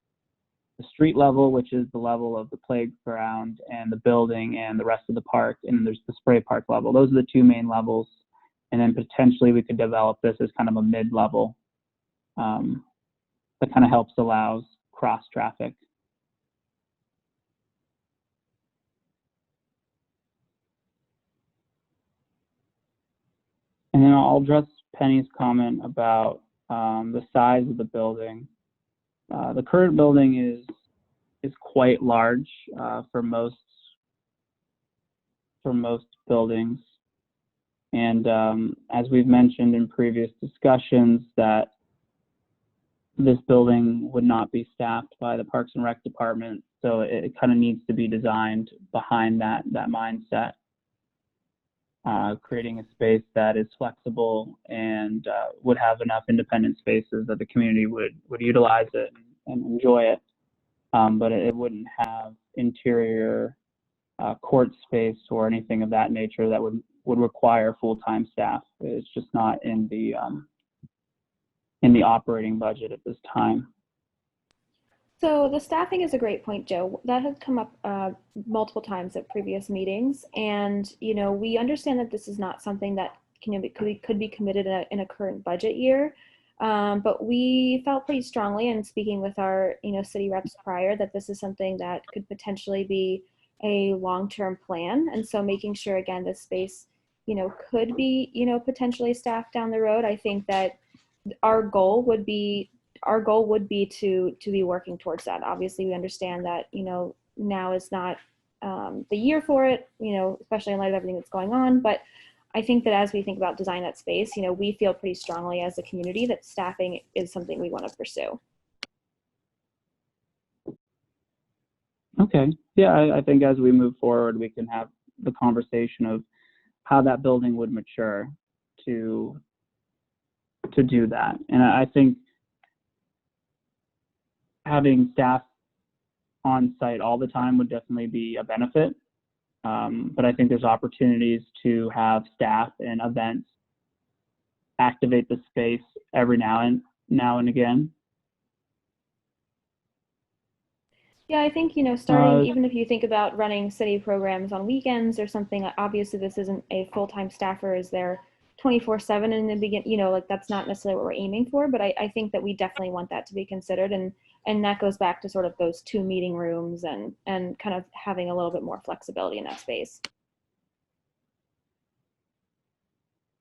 the street level, which is the level of the playground and the building and the rest of the park, and there's the spray park level. Those are the two main levels, and then potentially we could develop this as kind of a mid-level that kind of allows cross traffic. And then I'll address Penny's comment about the size of the building. The current building is quite large for most buildings, and as we've mentioned in previous discussions, that this building would not be staffed by the Parks and Rec department, so it kind of needs to be designed behind that mindset. Creating a space that is flexible and would have enough independent spaces that the community would utilize it and enjoy it, but it wouldn't have interior court space or anything of that nature that would require full-time staff. It's just not in the operating budget at this time.
So the staffing is a great point, Joe. That has come up multiple times at previous meetings, and we understand that this is not something that could be committed in a current budget year, but we felt pretty strongly, and speaking with our city reps prior, that this is something that could potentially be a long-term plan, and so making sure again this space could be potentially staffed down the road. I think that our goal would be to be working towards that. Obviously, we understand that now is not the year for it, especially in light of everything that's going on. But I think that as we think about design that space, we feel pretty strongly as a community that staffing is something we want to pursue.
Okay. Yeah, I think as we move forward, we can have the conversation of how that building would mature to do that. And I think having staff on site all the time would definitely be a benefit. But I think there's opportunities to have staff and events activate the space every now and again.
Yeah, I think, starting, even if you think about running city programs on weekends or something, obviously this isn't a full-time staffer is there 24/7 in the begin, like that's not necessarily what we're aiming for, but I think that we definitely want that to be considered. And that goes back to sort of those 2 meeting rooms and kind of having a little bit more flexibility in that space.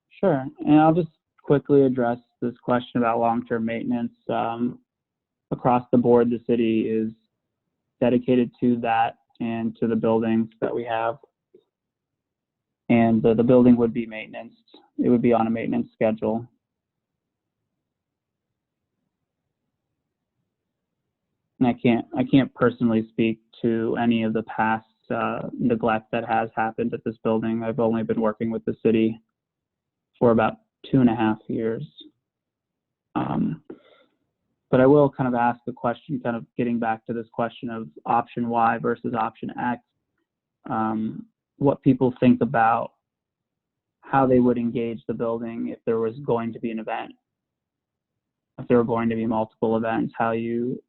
Sure. And I'll just quickly address this question about long-term maintenance. Across the board, the city is dedicated to that and to the buildings that we have. And the building would be maintenance. It would be on a maintenance schedule. And I can't personally speak to any of the past neglect that has happened at this building. I've only been working with the city for about 2.5 years. But I will kind of ask the question, kind of getting back to this question of option Y versus option X, what people think about how they would engage the building if there was going to be an event, if there were going to be multiple events, how you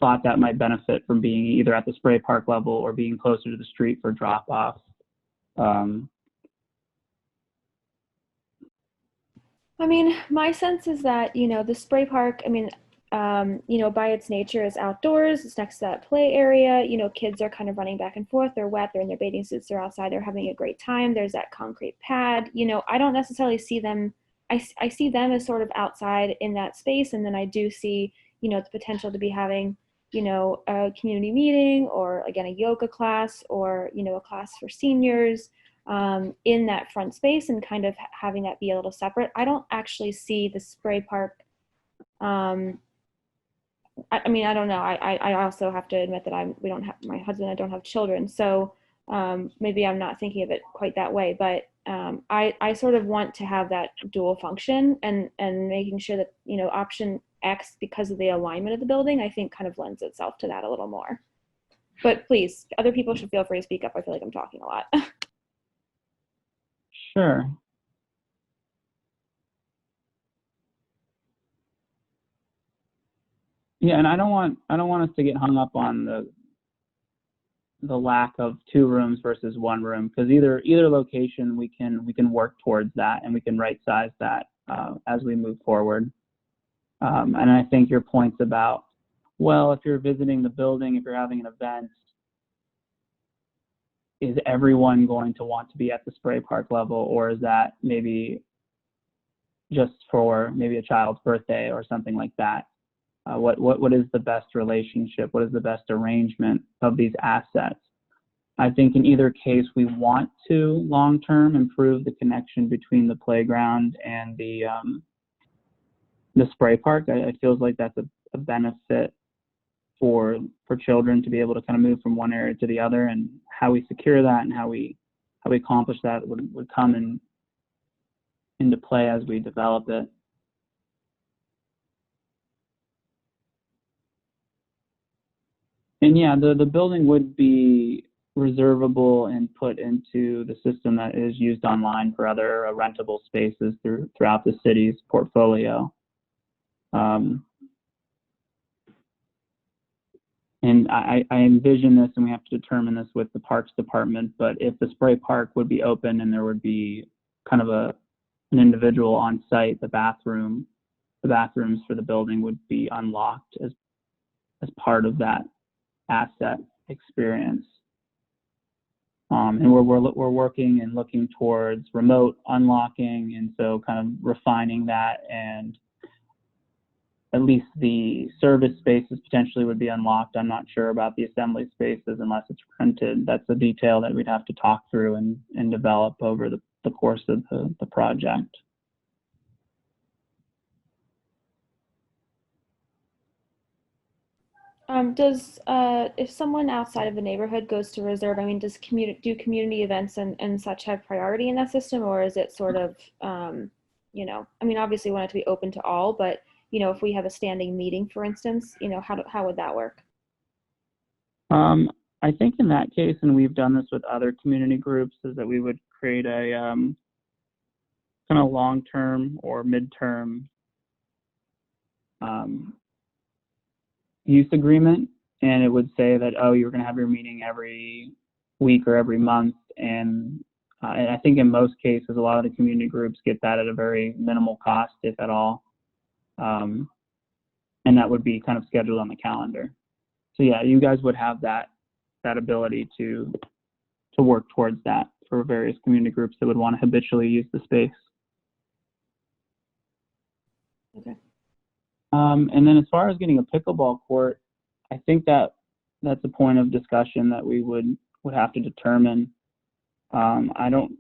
thought that might benefit from being either at the spray park level or being closer to the street for drop off.
I mean, my sense is that, the spray park, I mean, by its nature is outdoors, it's next to that play area, kids are kind of running back and forth, they're wet, they're in their bathing suits, they're outside, they're having a great time, there's that concrete pad, I don't necessarily see them, I see them as sort of outside in that space, and then I do see, the potential to be having, a community meeting, or again, a yoga class, or, a class for seniors, in that front space, and kind of having that be a little separate. I don't actually see the spray park. I mean, I don't know. I also have to admit that we don't have, my husband and I don't have children, so maybe I'm not thinking of it quite that way. But I sort of want to have that dual function, and making sure that option X, because of the alignment of the building, I think kind of lends itself to that a little more. But please, other people should feel free to speak up. I feel like I'm talking a lot.
Sure. Yeah, and I don't want us to get hung up on the lack of 2 rooms versus 1 room, because either location we can work towards that, and we can right size that as we move forward. And I think your points about, well, if you're visiting the building, if you're having an event, is everyone going to want to be at the spray park level, or is that maybe just for maybe a child's birthday or something like that? What is the best relationship? What is the best arrangement of these assets? I think in either case, we want to long-term improve the connection between the playground and the spray park. I feels like that's a benefit for children to be able to kind of move from one area to the other, and how we secure that and how we accomplish that would come into play as we develop it. And yeah, the building would be reservable and put into the system that is used online for other rentable spaces throughout the city's portfolio. And I envision this, and we have to determine this with the Parks Department, but if the spray park would be open and there would be kind of an individual on site, the bathrooms for the building would be unlocked as part of that asset experience. And we're working and looking towards remote unlocking, and so kind of refining that, and at least the service spaces potentially would be unlocked. I'm not sure about the assembly spaces unless it's rented. That's a detail that we'd have to talk through and develop over the course of the project.
Does if someone outside of the neighborhood goes to reserve, I mean, do community events and such have priority in that system, or is it sort of, I mean, obviously we want it to be open to all, but if we have a standing meeting, for instance, how would that work?
I think in that case, and we've done this with other community groups, is that we would create a kind of long-term or midterm use agreement, and it would say that, oh, you're going to have your meeting every week or every month. And I think in most cases, a lot of the community groups get that at a very minimal cost, if at all. And that would be kind of scheduled on the calendar. So yeah, you guys would have that ability to work towards that for various community groups that would want to habitually use the space.
Okay.
And then as far as getting a pickleball court, I think that's a point of discussion that we would have to determine. I don't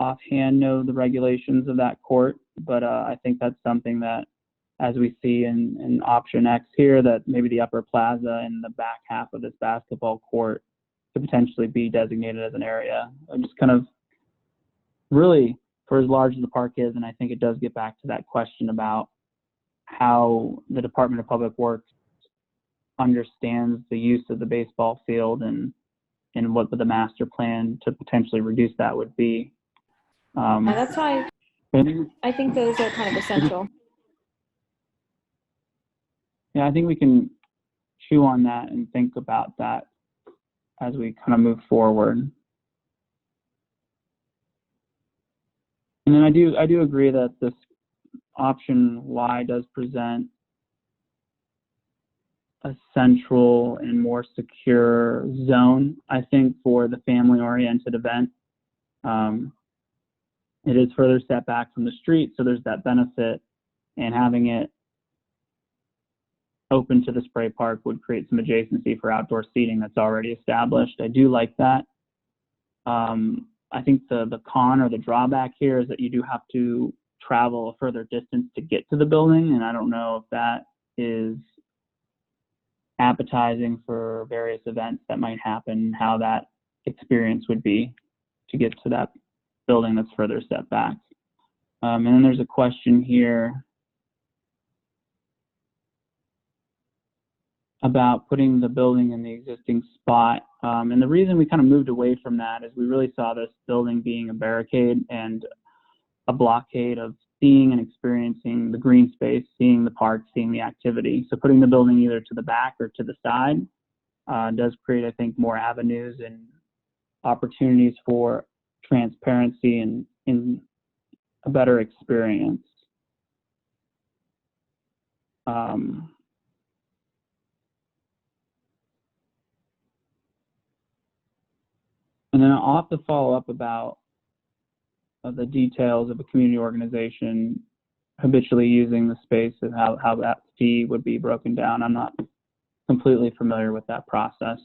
offhand know the regulations of that court, but I think that's something that, as we see in option X here, that maybe the upper plaza and the back half of this basketball court could potentially be designated as an area. I'm just kind of really, for as large as the park is, and I think it does get back to that question about how the Department of Public Works understands the use of the baseball field and what the master plan to potentially reduce that would be.
And that's why I think those are kind of essential.
Yeah, I think we can chew on that and think about that as we kind of move forward. And then I do agree that this option Y does present a central and more secure zone, I think, for the family-oriented event. It is further set back from the street, so there's that benefit, and having it open to the spray park would create some adjacency for outdoor seating that's already established. I do like that. I think the con or the drawback here is that you do have to travel a further distance to get to the building, and I don't know if that is appetizing for various events that might happen, how that experience would be to get to that building that's further set back. And then there's a question here about putting the building in the existing spot. And the reason we kind of moved away from that is we really saw this building being a barricade and a blockade of seeing and experiencing the green space, seeing the park, seeing the activity. So putting the building either to the back or to the side does create, I think, more avenues and opportunities for transparency and in a better experience. And then I'll have to follow up about the details of a community organization habitually using the space and how that fee would be broken down. I'm not completely familiar with that process.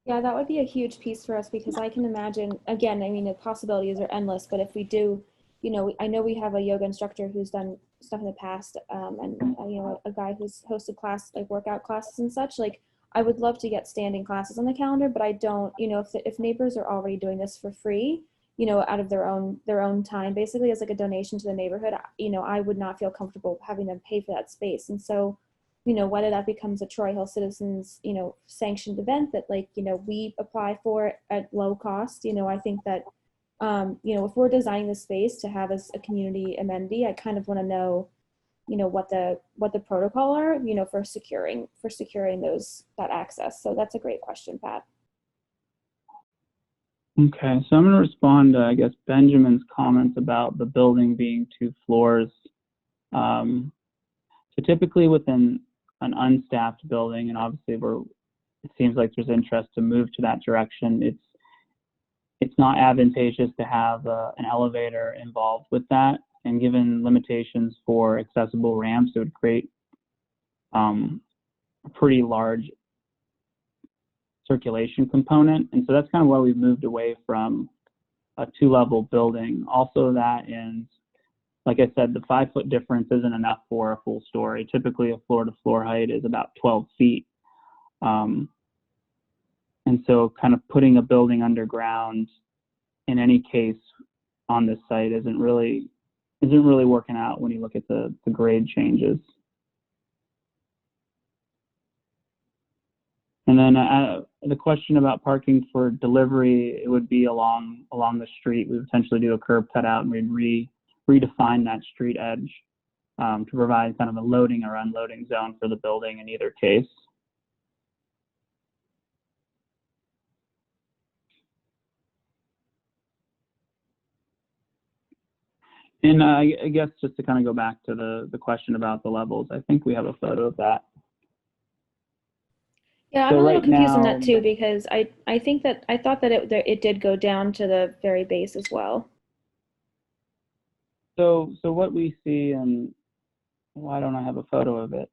Yeah, that would be a huge piece for us, because I can imagine, again, I mean, the possibilities are endless, but if we do, you know, I know we have a yoga instructor who's done stuff in the past, and you know, a guy who's hosted class, like workout classes and such. Like, I would love to get standing classes on the calendar, but I don't, you know, if neighbors are already doing this for free, you know, out of their own time, basically as like a donation to the neighborhood, you know, I would not feel comfortable having them pay for that space. And so, you know, whether that becomes a Troy Hill Citizens, you know, sanctioned event that, like, you know, we apply for at low cost, you know, I think that, you know, if we're designing the space to have as a community amenity, I kind of want to know, you know, what the protocol are, you know, for securing that access. So that's a great question, Pat.
Okay, so I'm going to respond to, I guess, Benjamin's comments about the building being 2 floors. So typically within an unstaffed building, and obviously it seems like there's interest to move to that direction, it's not advantageous to have an elevator involved with that. And given limitations for accessible ramps, it would create a pretty large circulation component. And so that's kind of why we've moved away from a 2-level building. Also that, and like I said, the 5-foot difference isn't enough for a full story. Typically a floor to floor height is about 12 feet. And so kind of putting a building underground in any case on this site isn't really working out when you look at the grade changes. And then the question about parking for delivery, it would be along the street. We would potentially do a curb cutout and we'd redefine that street edge to provide kind of a loading or unloading zone for the building in either case. And I guess just to kind of go back to the question about the levels, I think we have a photo of that.
Yeah, I'm
So
a little
right
confused on
now-
that too, because I thought that it did go down to the very base as well.
So what we see, and why don't I have a photo of it?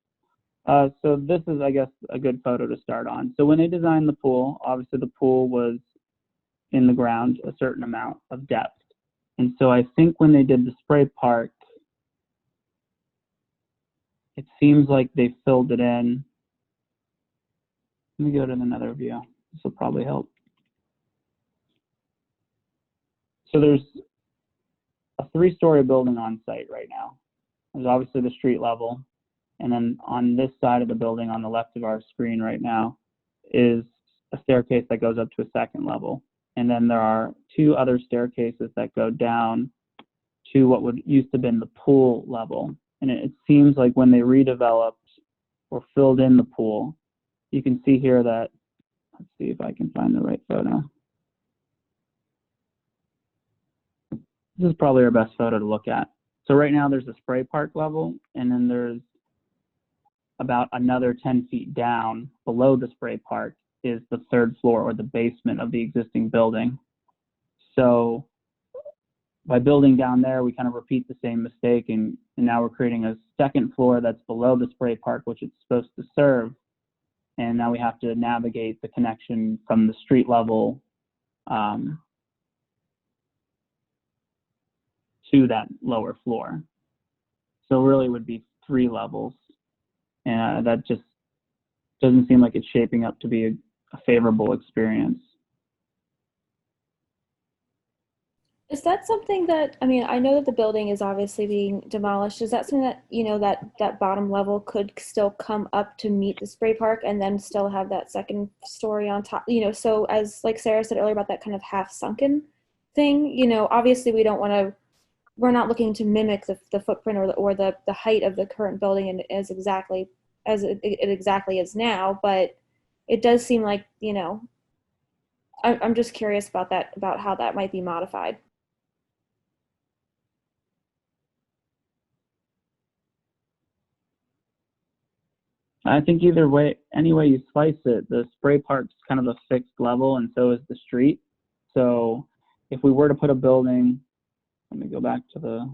So this is, I guess, a good photo to start on. So when they designed the pool, obviously the pool was in the ground a certain amount of depth. And so I think when they did the spray park, it seems like they filled it in. Let me go to another view. This will probably help. So there's a 3-story building on site right now. There's obviously the street level. And then on this side of the building on the left of our screen right now is a staircase that goes up to a 2nd level. And then there are 2 other staircases that go down to what would used to have been the pool level. And it seems like when they redeveloped or filled in the pool, you can see here that, let's see if I can find the right photo. This is probably our best photo to look at. So right now there's a spray park level, and then there's about another 10 feet down below the spray park is the 3rd floor or the basement of the existing building. So by building down there, we kind of repeat the same mistake, and now we're creating a 2nd floor that's below the spray park, which it's supposed to serve. And now we have to navigate the connection from the street level to that lower floor. So really it would be 3 levels. And that just doesn't seem like it's shaping up to be a favorable experience.
Is that something that, I mean, I know that the building is obviously being demolished. Is that something that, you know, that bottom level could still come up to meet the spray park and then still have that 2nd story on top? You know, so as like Sarah said earlier about that kind of half sunken thing, you know, obviously we're not looking to mimic the footprint or the height of the current building and as exactly as it exactly is now, but it does seem like, you know, I'm just curious about that, about how that might be modified.
I think either way, any way you slice it, the spray park's kind of a fixed level, and so is the street. So if we were to put a building, let me go back to the,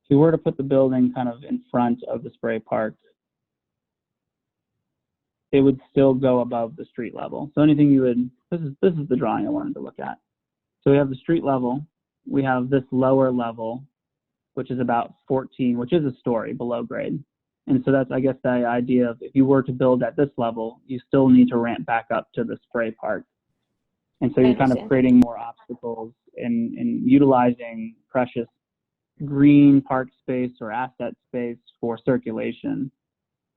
if we were to put the building kind of in front of the spray park, it would still go above the street level. So anything you would, this is the drawing I wanted to look at. So we have the street level, we have this lower level, which is about 14, which is a story below grade. And so that's, I guess, the idea of if you were to build at this level, you still need to ramp back up to the spray park. And so you're kind of creating more obstacles in utilizing precious green park space or asset space for circulation.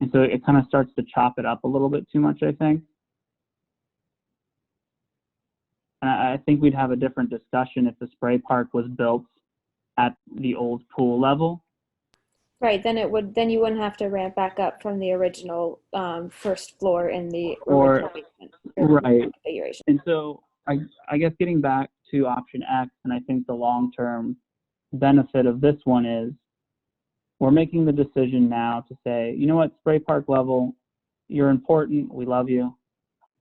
And so it kind of starts to chop it up a little bit too much, I think. And I think we'd have a different discussion if the spray park was built at the old pool level.
Right, then you wouldn't have to ramp back up from the original 1st floor in the original basement.
Right.
Configuration.
And so I guess getting back to option X, and I think the long-term benefit of this one is we're making the decision now to say, you know what, spray park level, you're important, we love you,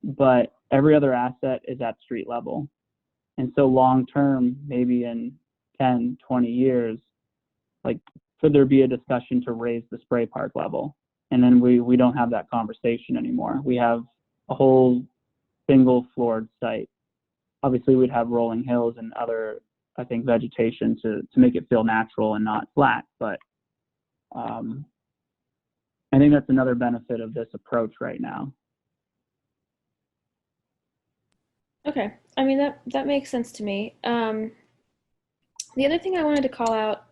but every other asset is at street level. And so long-term, maybe in 10, 20 years, like, could there be a discussion to raise the spray park level? And then we don't have that conversation anymore. We have a whole single floored site. Obviously we'd have rolling hills and other, I think, vegetation to make it feel natural and not flat. But I think that's another benefit of this approach right now.
Okay, I mean, that makes sense to me. The other thing I wanted to call out,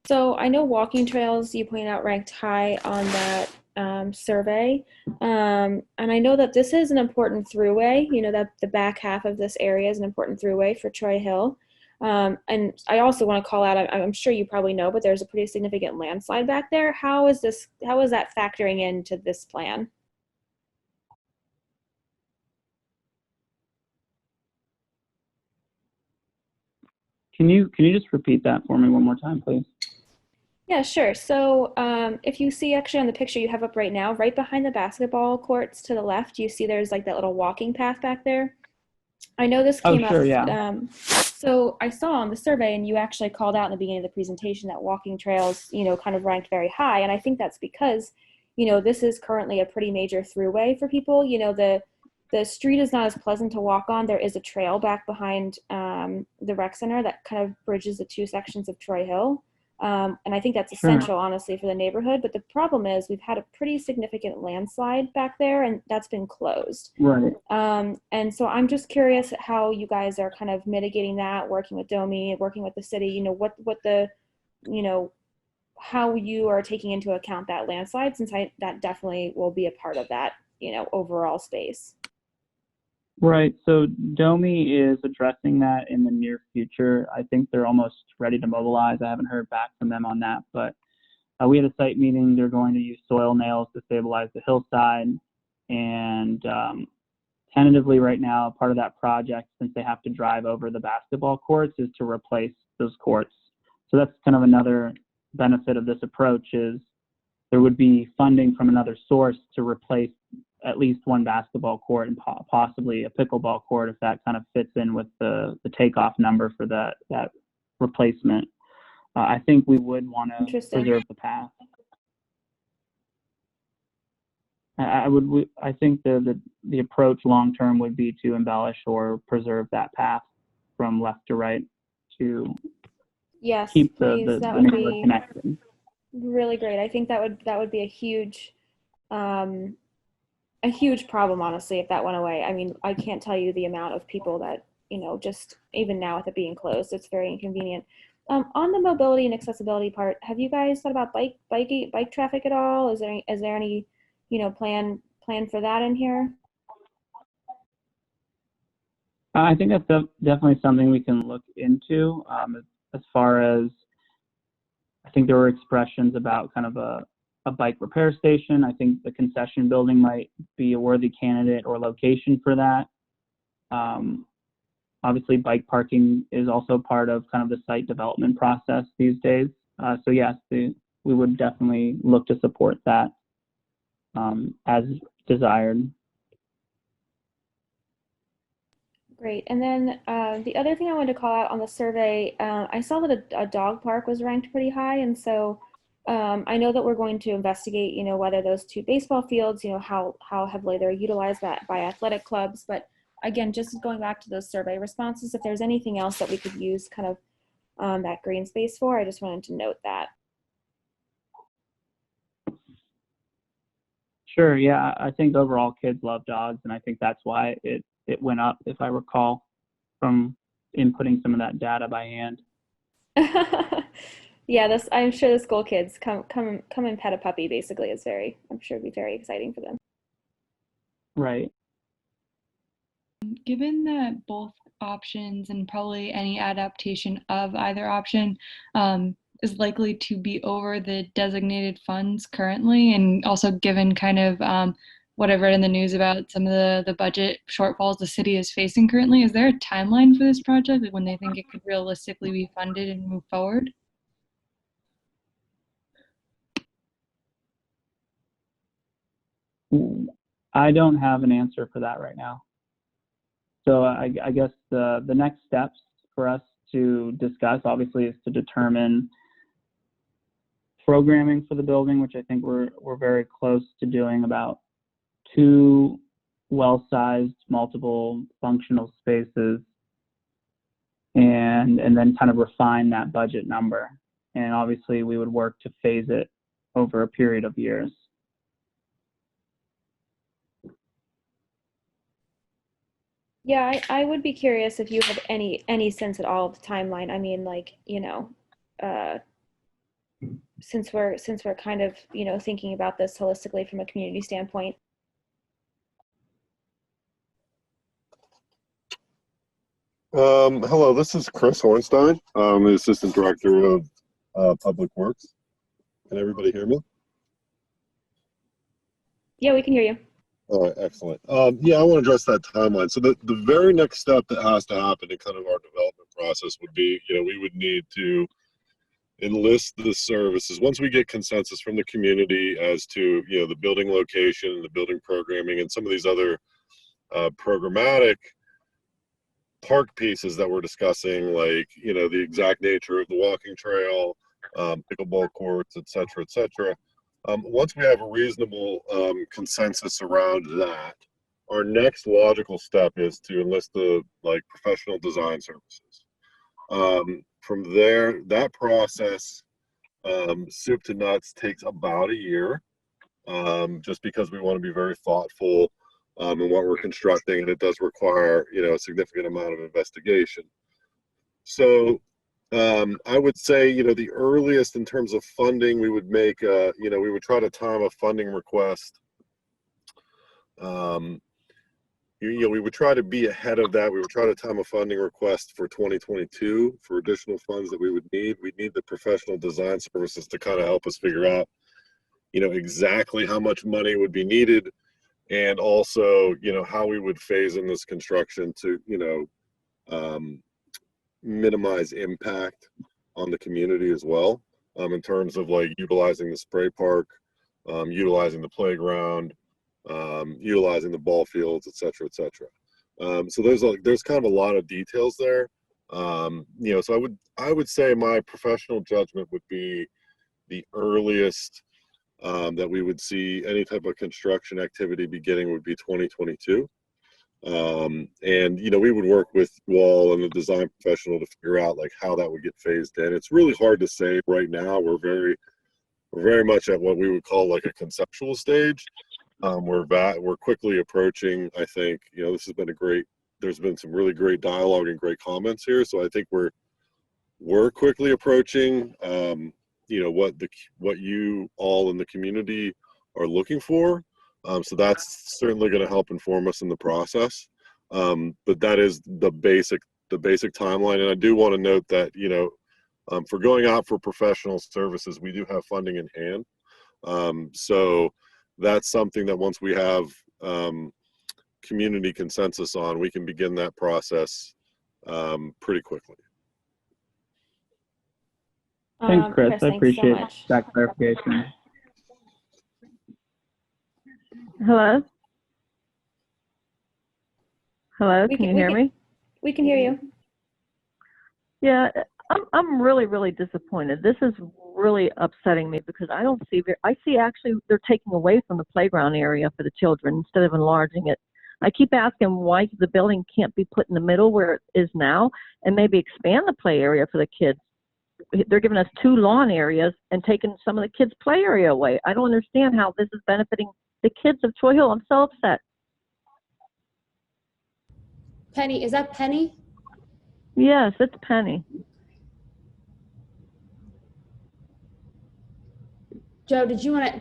so I know walking trails, you pointed out, ranked high on that survey. And I know that this is an important throughway, that the back half of this area is an important throughway for Troy Hill. And I also want to call out, I'm sure you probably know, but there's a pretty significant landslide back there. How is that factoring into this plan?
Can you just repeat that for me one more time, please?
Yeah, sure. So if you see actually on the picture you have up right now, right behind the basketball courts to the left, you see there's like that little walking path back there. I know this came
sure,
up.
yeah.
So I saw on the survey, and you actually called out in the beginning of the presentation that walking trails, kind of ranked very high. And I think that's because, this is currently a pretty major throughway for people. The street is not as pleasant to walk on. There is a trail back behind the rec center that kind of bridges the two sections of Troy Hill. And I think that's essential, honestly, for the neighborhood. But the problem is we've had a pretty significant landslide back there, and that's been closed.
Right.
And so I'm just curious how you guys are kind of mitigating that, working with DOMI, working with the city, how you are taking into account that landslide, since that definitely will be a part of that, overall space.
Right. So DOMI is addressing that in the near future. I think they're almost ready to mobilize. I haven't heard back from them on that, but we had a site meeting. They're going to use soil nails to stabilize the hillside. And tentatively right now, part of that project, since they have to drive over the basketball courts, is to replace those courts. So that's kind of another benefit of this approach, is there would be funding from another source to replace at least one basketball court and possibly a pickleball court, if that kind of fits in with the takeoff number for that replacement. I think we would want to preserve the path. I think the approach long term would be to embellish or preserve that path from left to right to keep the neighborhood connected.
Really great. I think that would be a huge problem, honestly, if that went away. I mean, I can't tell you the amount of people that, just even now with it being closed, it's very inconvenient. On the mobility and accessibility part, have you guys thought about bike traffic at all? Is there any, plan for that in here?
I think that's definitely something we can look into. As far as, I think there were expressions about kind of a bike repair station. I think the concession building might be a worthy candidate or location for that. Obviously, bike parking is also part of kind of the site development process these days. So yes, we would definitely look to support that as desired.
Great. And then the other thing I wanted to call out on the survey, I saw that a dog park was ranked pretty high. And so I know that we're going to investigate, whether those two baseball fields, how heavily they're utilized by athletic clubs. But again, just going back to those survey responses, if there's anything else that we could use kind of that green space for, I just wanted to note that.
Sure. Yeah. I think overall kids love dogs, and I think that's why it went up, if I recall, from inputting some of that data by hand.
Yeah, I'm sure the school kids come and pet a puppy, basically. I'm sure it'd be very exciting for them.
Right.
Given that both options and probably any adaptation of either option is likely to be over the designated funds currently, and also given kind of what I've read in the news about some of the budget shortfalls the city is facing currently, is there a timeline for this project, like when they think it could realistically be funded and move forward?
I don't have an answer for that right now. So I guess the next steps for us to discuss, obviously, is to determine programming for the building, which I think we're very close to doing, about 2 well-sized, multiple functional spaces, and then kind of refine that budget number. And obviously, we would work to phase it over a period of years.
Yeah, I would be curious if you have any sense at all of the timeline. I mean, like, since we're kind of, you know, thinking about this holistically from a community standpoint.
Hello, this is Chris Hornstein. I'm the Assistant Director of Public Works. Can everybody hear me?
Yeah, we can hear you.
All right, excellent. Yeah, I want to address that timeline. So the very next step that has to happen in kind of our development process would be, you know, we would need to enlist the services. Once we get consensus from the community as to, you know, the building location, the building programming, and some of these other programmatic park pieces that we're discussing, like, you know, the exact nature of the walking trail, pickleball courts, et cetera, once we have a reasonable consensus around that, our next logical step is to enlist the professional design services. From there, that process, soup to nuts, takes about a year, just because we want to be very thoughtful in what we're constructing, and it does require, you know, a significant amount of investigation. So I would say, you know, the earliest in terms of funding, we would make, you know, we would try to time a funding request. You know, we would try to be ahead of that. We would try to time a funding request for 2022 for additional funds that we would need. We'd need the professional design services to kind of help us figure out, you know, exactly how much money would be needed, and also, you know, how we would phase in this construction to, you know, minimize impact on the community as well, in terms of like utilizing the spray park, utilizing the playground, utilizing the ball fields, et cetera. So there's kind of a lot of details there. You know, so I would say my professional judgment would be the earliest that we would see any type of construction activity beginning would be 2022. And, you know, we would work with you all and the design professional to figure out like how that would get phased in. It's really hard to say right now. We're very much at what we would call like a conceptual stage. We're quickly approaching, I think, you know, this has been there's been some really great dialogue and great comments here. So I think we're quickly approaching, you know, what you all in the community are looking for. So that's certainly going to help inform us in the process. But that is the basic timeline. And I do want to note that, you know, for going out for professional services, we do have funding in hand. So that's something that once we have community consensus on, we can begin that process pretty quickly.
Thanks, Chris. I
thanks so
appreciate
much.
that clarification.
Hello? Hello,
We
can you
can- we
hear
can-
me?
We can hear you.
Yeah, I'm really disappointed. This is really upsetting me because I don't see, I see actually they're taking away from the playground area for the children instead of enlarging it. I keep asking why the building can't be put in the middle where it is now and maybe expand the play area for the kids. They're giving us 2 lawn areas and taking some of the kids' play area away. I don't understand how this is benefiting the kids of Troy Hill. I'm so upset.
Penny, is that Penny?
Yes, it's Penny.
Joe,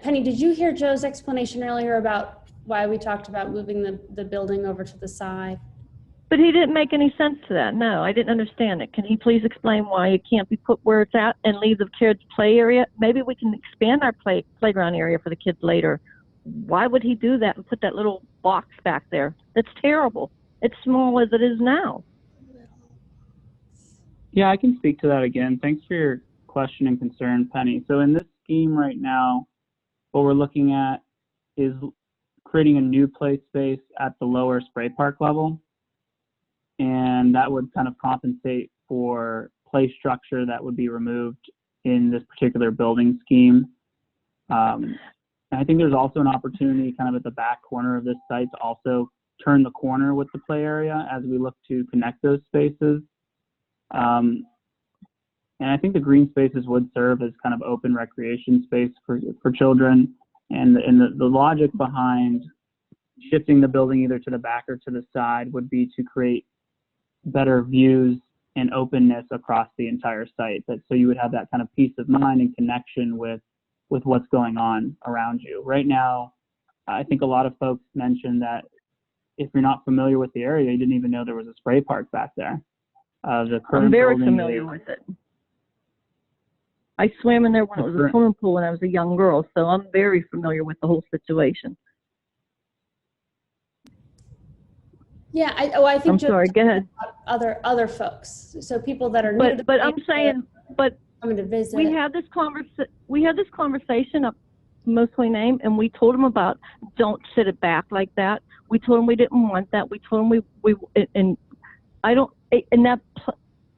Penny, did you hear Joe's explanation earlier about why we talked about moving the building over to the side?
But he didn't make any sense to that. No, I didn't understand it. Can he please explain why it can't be put where it's at and leave the kids' play area? Maybe we can expand our playground area for the kids later. Why would he do that and put that little box back there? That's terrible. It's small as it is now.
Yeah, I can speak to that again. Thanks for your question and concern, Penny. So in this scheme right now, what we're looking at is creating a new play space at the lower spray park level. And that would kind of compensate for play structure that would be removed in this particular building scheme. And I think there's also an opportunity kind of at the back corner of this site to also turn the corner with the play area as we look to connect those spaces. And I think the green spaces would serve as kind of open recreation space for children. And the logic behind shifting the building either to the back or to the side would be to create better views and openness across the entire site. So you would have that kind of peace of mind and connection with what's going on around you. Right now, I think a lot of folks mentioned that if you're not familiar with the area, you didn't even know there was a spray park back there. The current
I'm very
building
familiar with it. I swam in there when it was a swimming pool when I was a young girl, so I'm very familiar with the whole situation.
Yeah, I think.
I'm sorry, go ahead.
Other folks, so people that are new to
But I'm saying, but
coming to visit.
we had this conversation up mostly name, and we told them about don't sit it back like that. We told them we didn't want that. We told them and I don't, and that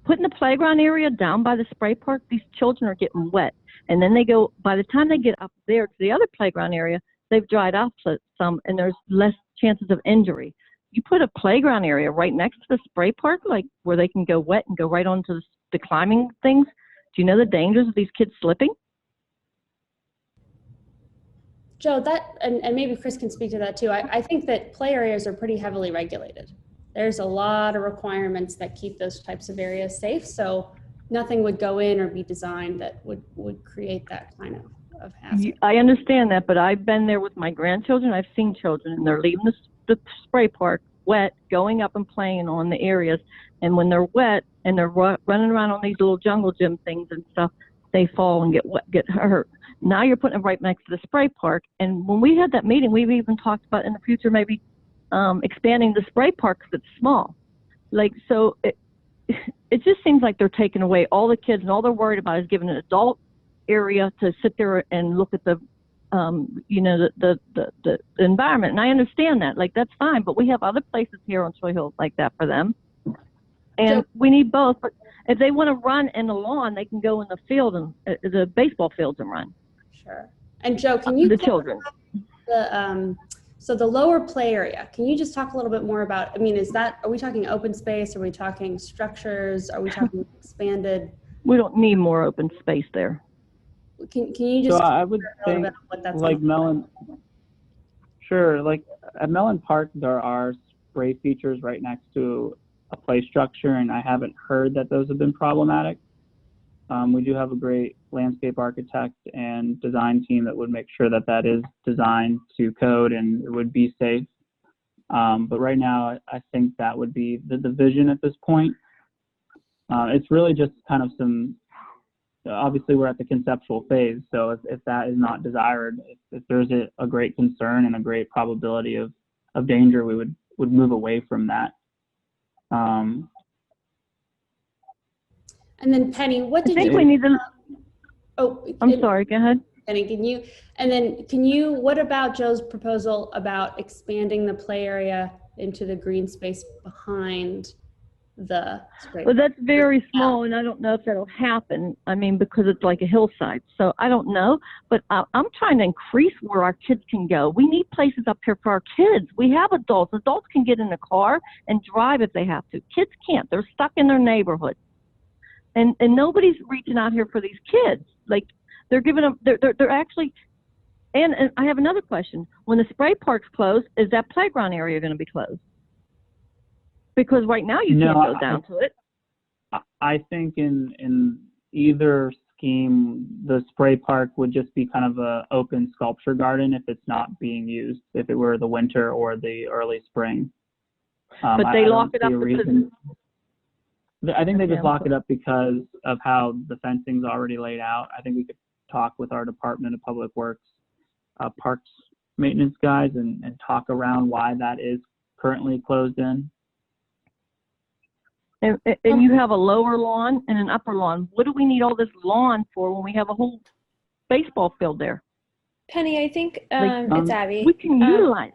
putting the playground area down by the spray park, these children are getting wet, and then they go, by the time they get up there to the other playground area, they've dried off some, and there's less chances of injury. You put a playground area right next to the spray park, like where they can go wet and go right onto the climbing things. Do you know the dangers of these kids slipping?
Joe, and maybe Chris can speak to that too. I think that play areas are pretty heavily regulated. There's a lot of requirements that keep those types of areas safe. So nothing would go in or be designed that would create that kind of hazard.
I understand that, but I've been there with my grandchildren. I've seen children, and they're leaving the spray park wet, going up and playing on the areas. And when they're wet and they're running around on these little jungle gym things and stuff, they fall and get hurt. Now you're putting it right next to the spray park. And when we had that meeting, we've even talked about in the future maybe expanding the spray park because it's small. Like, so it just seems like they're taking away all the kids, and all they're worried about is giving an adult area to sit there and look at the environment. And I understand that, like, that's fine, but we have other places here on Troy Hill like that for them. And we need both. But if they want to run in the lawn, they can go in the field and the baseball fields and run.
Sure. And Joe, can you
the children?
So the lower play area, can you just talk a little bit more about, I mean, are we talking open space? Are we talking structures? Are we talking expanded?
We don't need more open space there.
Can you just
so I would think,
what that's
like Mellon, sure, like at Mellon Park, there are spray features right next to a play structure, and I haven't heard that those have been problematic. We do have a great landscape architect and design team that would make sure that that is designed to code and it would be safe. But right now, I think that would be the vision at this point. It's really just kind of obviously we're at the conceptual phase, so if that is not desired, if there's a great concern and a great probability of danger, we would move away from that.
And then Penny, what did
I think
you?
we need to.
Oh,
I'm sorry. Go ahead.
Penny, what about Joe's proposal about expanding the play area into the green space behind the spray?
Well, that's very small, and I don't know if that'll happen. I mean, because it's like a hillside, so I don't know. But I'm trying to increase where our kids can go. We need places up here for our kids. We have adults. Adults can get in a car and drive if they have to. Kids can't. They're stuck in their neighborhood. And nobody's reaching out here for these kids. Like, they're giving them, they're actually, and I have another question. When the spray park's closed, is that playground area going to be closed? Because right now you can't go down to it.
I think in either scheme, the spray park would just be kind of a open sculpture garden if it's not being used, if it were the winter or the early spring.
But they lock it up
because I think they just lock it up because of how the fencing's already laid out. I think we could talk with our Department of Public Works, Parks maintenance guys, and talk around why that is currently closed in.
And you have a lower lawn and an upper lawn. What do we need all this lawn for when we have a whole baseball field there?
Penny, I think it's Abby.
We can utilize.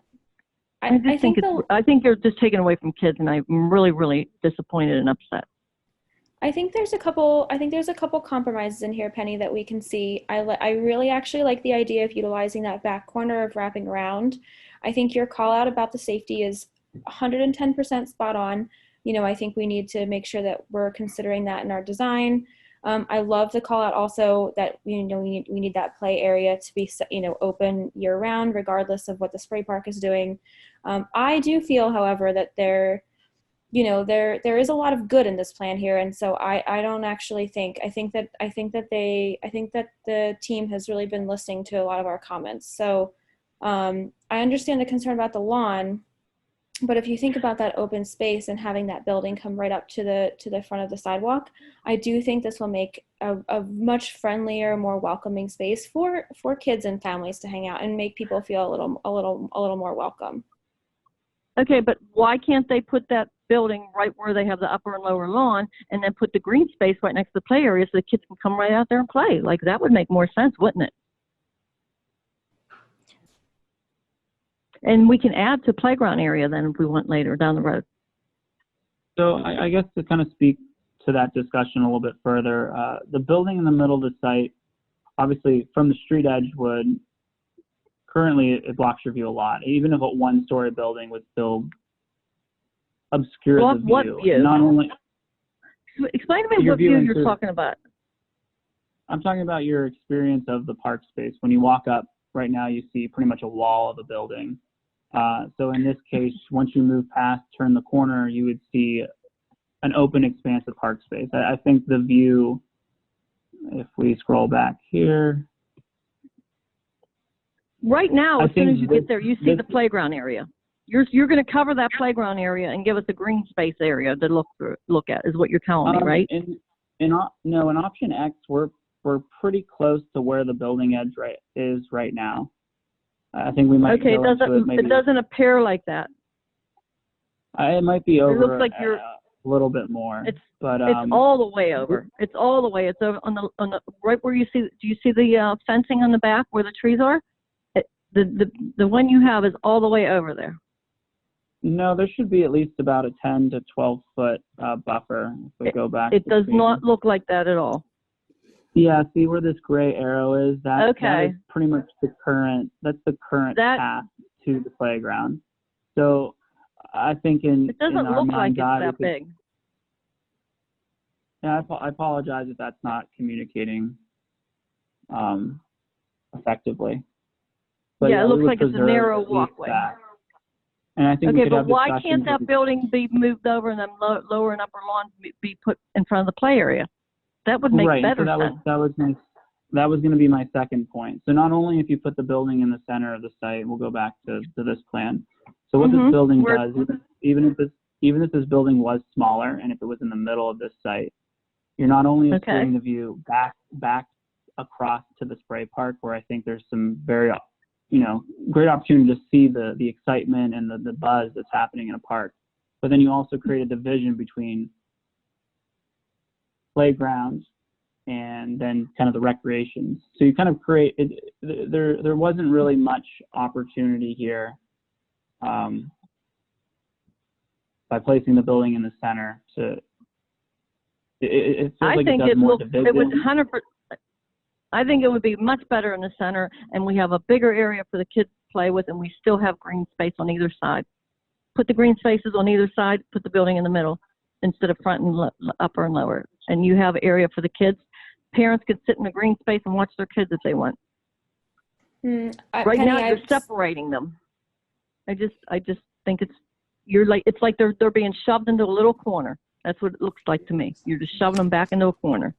I
think you're just taking away from kids, and I'm really, really disappointed and upset.
I think there's a couple compromises in here, Penny, that we can see. I really actually like the idea of utilizing that back corner of wrapping around. I think your call out about the safety is 110% spot on. You know, I think we need to make sure that we're considering that in our design. I love the call out also that, we need that play area to be, open year round, regardless of what the spray park is doing. I do feel, however, that there there is a lot of good in this plan here, and so I don't actually think I think that the team has really been listening to a lot of our comments. So I understand the concern about the lawn, but if you think about that open space and having that building come right up to the front of the sidewalk, I do think this will make a much friendlier, more welcoming space for kids and families to hang out and make people feel a little more welcome.
Okay, but why can't they put that building right where they have the upper and lower lawn, and then put the green space right next to the play area so the kids can come right out there and play? Like, that would make more sense, wouldn't it? And we can add to playground area then if we want later down the road.
So I guess to kind of speak to that discussion a little bit further, the building in the middle of the site, obviously from the street edge currently it blocks your view a lot. Even if a one-story building would still obscure the view.
What view?
Not only,
explain to me what view you're talking about.
I'm talking about your experience of the park space. When you walk up right now, you see pretty much a wall of the building. So in this case, once you move past, turn the corner, you would see an open expanse of park space. I think the view, if we scroll back here.
Right now, as soon as you get there, you see the playground area. You're going to cover that playground area and give us a green space area to look at, is what you're telling me, right?
In option X, we're pretty close to where the building edge is right now. I think we might. Okay,
it doesn't appear like that.
It might be over.
It looks like you're
a little bit more.
It's
but
all the way over. It's all the way. It's over on the right where you see. Do you see the fencing on the back where the trees are? The one you have is all the way over there.
No, there should be at least about a 10 to 12 foot buffer. If we go back.
It does not look like that at all.
Yeah, see where this gray arrow is? That is pretty much that's the current path to the playground. So I think it doesn't look like it's that big. Yeah, I apologize if that's not communicating effectively. But
yeah, it looks like it's a narrow walkway.
And I think we could have
why can't that building be moved over and then lower and upper lawn be put in front of the play area? That would make better sense.
That was going to be my second point. So not only if you put the building in the center of the site, we'll go back to this plan. So what this building does, even if this building was smaller and if it was in the middle of this site, you're not only obscuring the view back across to the spray park, where I think there's some very great opportunity to see the excitement and the buzz that's happening in a park, but then you also create a division between playgrounds and then kind of the recreations. So you kind of create there wasn't really much opportunity here by placing the building in the center. It feels like it does more division.
I think it would be much better in the center, and we have a bigger area for the kids to play with, and we still have green space on either side. Put the green spaces on either side, put the building in the middle instead of front and upper and lower. And you have area for the kids. Parents could sit in the green space and watch their kids if they want. Right now, you're separating them. I just think it's like they're being shoved into a little corner. That's what it looks like to me. You're just shoving them back into a corner.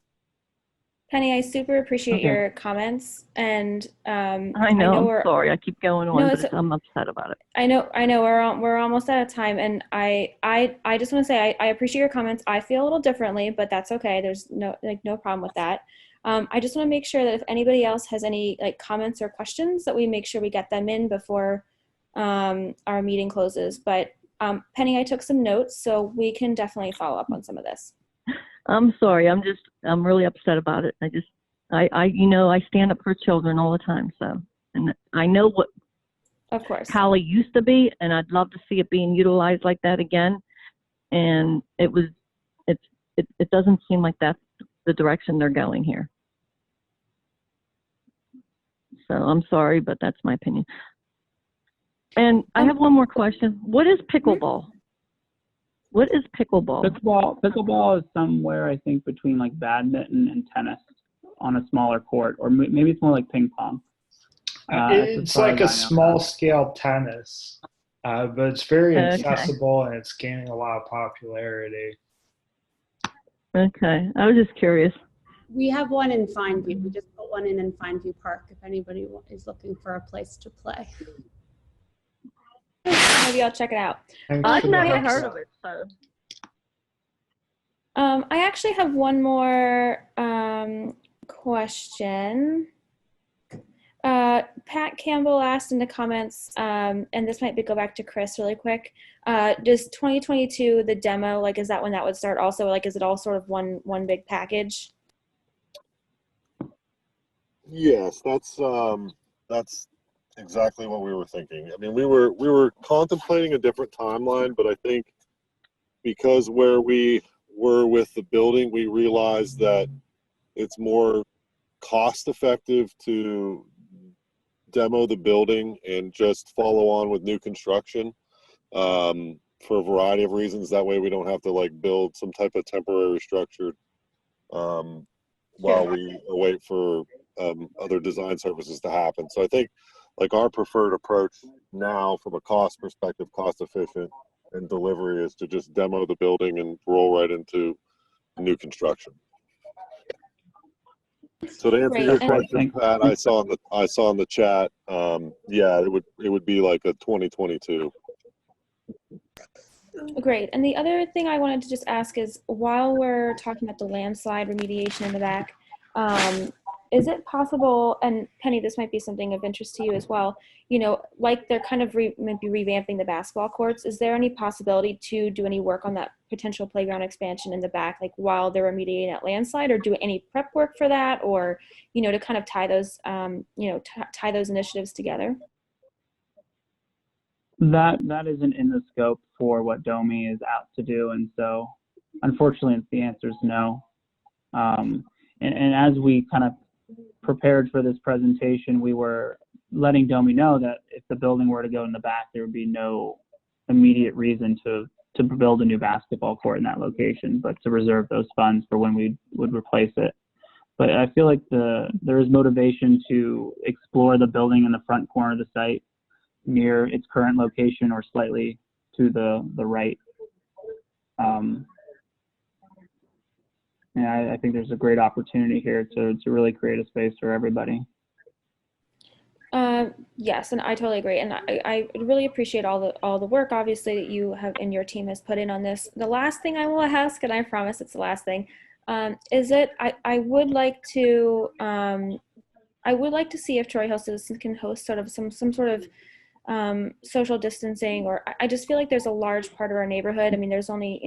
Penny, I super appreciate your comments, and
I know I'm sorry, I keep going on, but I'm upset about it.
I know, we're almost out of time, and I just want to say I appreciate your comments. I feel a little differently, but that's okay. There's no problem with that. I just want to make sure that if anybody else has any comments or questions, that we make sure we get them in before our meeting closes. But Penny, I took some notes, so we can definitely follow up on some of this.
I'm sorry. I'm really upset about it. I stand up for children all the time. So, and I know what
of course
Cowley used to be, and I'd love to see it being utilized like that again. And it doesn't seem like that's the direction they're going here. So I'm sorry, but that's my opinion. And I have one more question. What is pickleball? What is pickleball?
Pickleball is somewhere, I think, between like badminton and tennis on a smaller court, or maybe it's more like ping pong.
It's like a small scale tennis. but it's very
Okay.
accessible and it's gaining a lot of popularity.
Okay, I was just curious.
We have one in Fineview. We just put one in Fineview Park if anybody is looking for a place to play.
Maybe I'll check it out.
Thanks
I've
for the
never
heads
heard
up.
of it, so.
I actually have one more question. Pat Campbell asked in the comments, and this might go back to Chris really quick. Does 2022, the demo, like, is that when that would start also? Like, is it all sort of one big package?
Yes, that's exactly what we were thinking. I mean, we were contemplating a different timeline, but I think because where we were with the building, we realized that it's more cost effective to demo the building and just follow on with new construction, for a variety of reasons. That way we don't have to like build some type of temporary structure while we wait for other design services to happen. So I think like our preferred approach now from a cost perspective, cost efficient and delivery, is to just demo the building and roll right into new construction. So to answer
Great.
your
And-
question, Pat, I saw in the chat, yeah, it would be like a 2022.
Great. And the other thing I wanted to just ask is, while we're talking about the landslide remediation in the back, is it possible, and Penny, this might be something of interest to you as well, you know, like they're kind of maybe revamping the basketball courts, is there any possibility to do any work on that potential playground expansion in the back, like while they're remediating that landslide, or do any prep work for that, or, you know, to kind of tie those, tie those initiatives together?
That isn't in the scope for what DOMI is out to do, and so unfortunately the answer is no. And as we kind of prepared for this presentation, we were letting DOMI know that if the building were to go in the back, there would be no immediate reason to build a new basketball court in that location, but to reserve those funds for when we would replace it. But I feel like there is motivation to explore the building in the front corner of the site near its current location or slightly to the right. And I think there's a great opportunity here to really create a space for everybody.
Yes, and I totally agree. And I really appreciate all the work, obviously, that you have and your team has put in on this. The last thing I will ask, and I promise it's the last thing, is it I would like to see if Troy Hill Citizens can host sort of some sort of social distancing, or I just feel like there's a large part of our neighborhood. I mean, there's only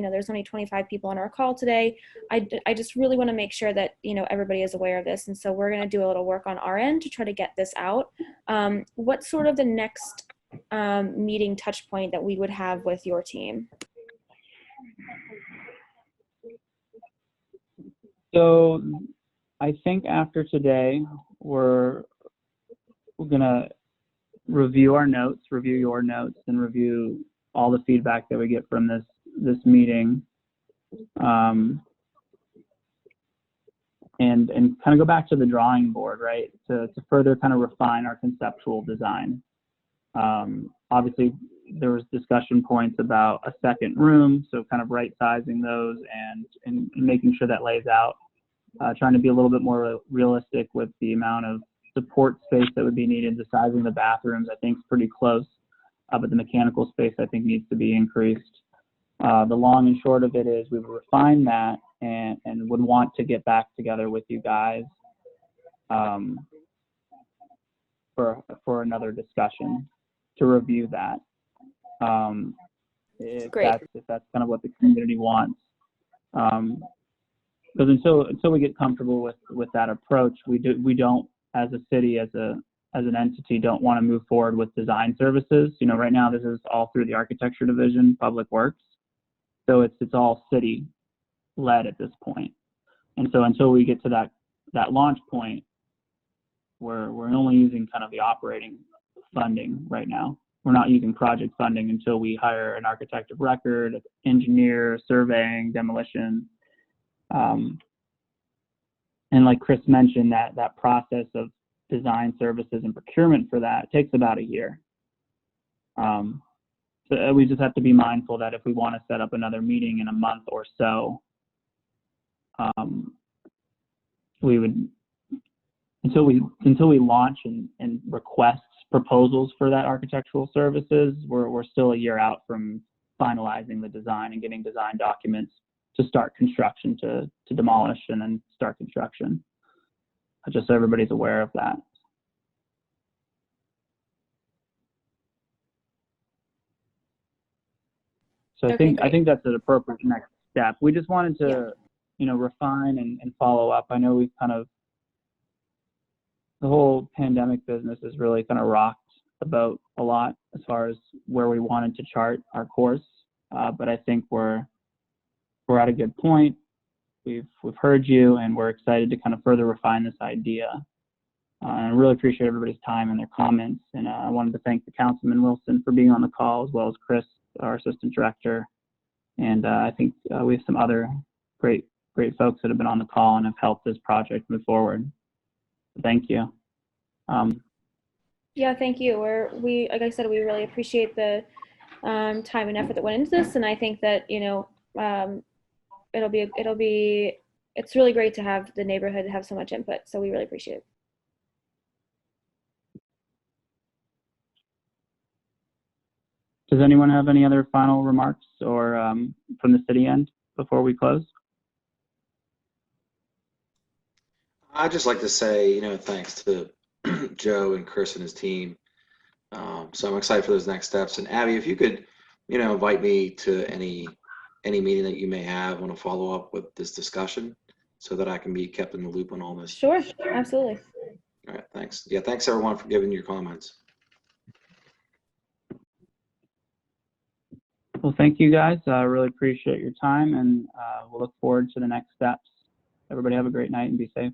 25 people on our call today. I just really want to make sure that, you know, everybody is aware of this. And so we're going to do a little work on our end to try to get this out. What's sort of the next meeting touch point that we would have with your team?
So I think after today, we're going to review our notes, review your notes, and review all the feedback that we get from this meeting, and kind of go back to the drawing board, right, to further kind of refine our conceptual design. Obviously, there was discussion points about a second room, so kind of right sizing those and making sure that lays out, trying to be a little bit more realistic with the amount of support space that would be needed. The size of the bathrooms, I think, is pretty close, but the mechanical space, I think, needs to be increased. The long and short of it is we would refine that and would want to get back together with you guys for another discussion to review that. If that's kind of what the community wants. Because until we get comfortable with that approach, we don't, as a city, as an entity, don't want to move forward with design services. You know, right now this is all through the architecture division, Public Works. So it's all city led at this point. And so until we get to that launch point, we're only using kind of the operating funding right now. We're not using project funding until we hire an architect of record, engineer, surveying, demolition. And like Chris mentioned, that process of design services and procurement for that takes about a year. So we just have to be mindful that if we want to set up another meeting in a month or so, we would, until we launch and request proposals for that architectural services, we're still a year out from finalizing the design and getting design documents to start construction, to demolish and then start construction. Just so everybody's aware of that. So I
Okay,
think that's an appropriate next step. We just wanted to, refine and follow up. I know we've kind of, the whole pandemic business has really kind of rocked the boat a lot as far as where we wanted to chart our course. But I think we're at a good point. We've heard you, and we're excited to kind of further refine this idea. And I really appreciate everybody's time and their comments. And I wanted to thank the Councilman Wilson for being on the call, as well as Chris, our Assistant Director. And I think we have some other great folks that have been on the call and have helped this project move forward. Thank you.
Yeah, thank you. We like I said, we really appreciate the time and effort that went into this, and I think that it's really great to have the neighborhood have so much input. So we really appreciate it.
Does anyone have any other final remarks or from the city end before we close?
I'd just like to say, thanks to Joe and Chris and his team. So I'm excited for those next steps. And Abby, if you could, invite me to any meeting that you may have, I want to follow up with this discussion so that I can be kept in the loop on all this.
Sure, absolutely.
All right, thanks. Yeah, thanks everyone for giving your comments.
Well, thank you guys. I really appreciate your time, and we'll look forward to the next steps. Everybody have a great night and be safe.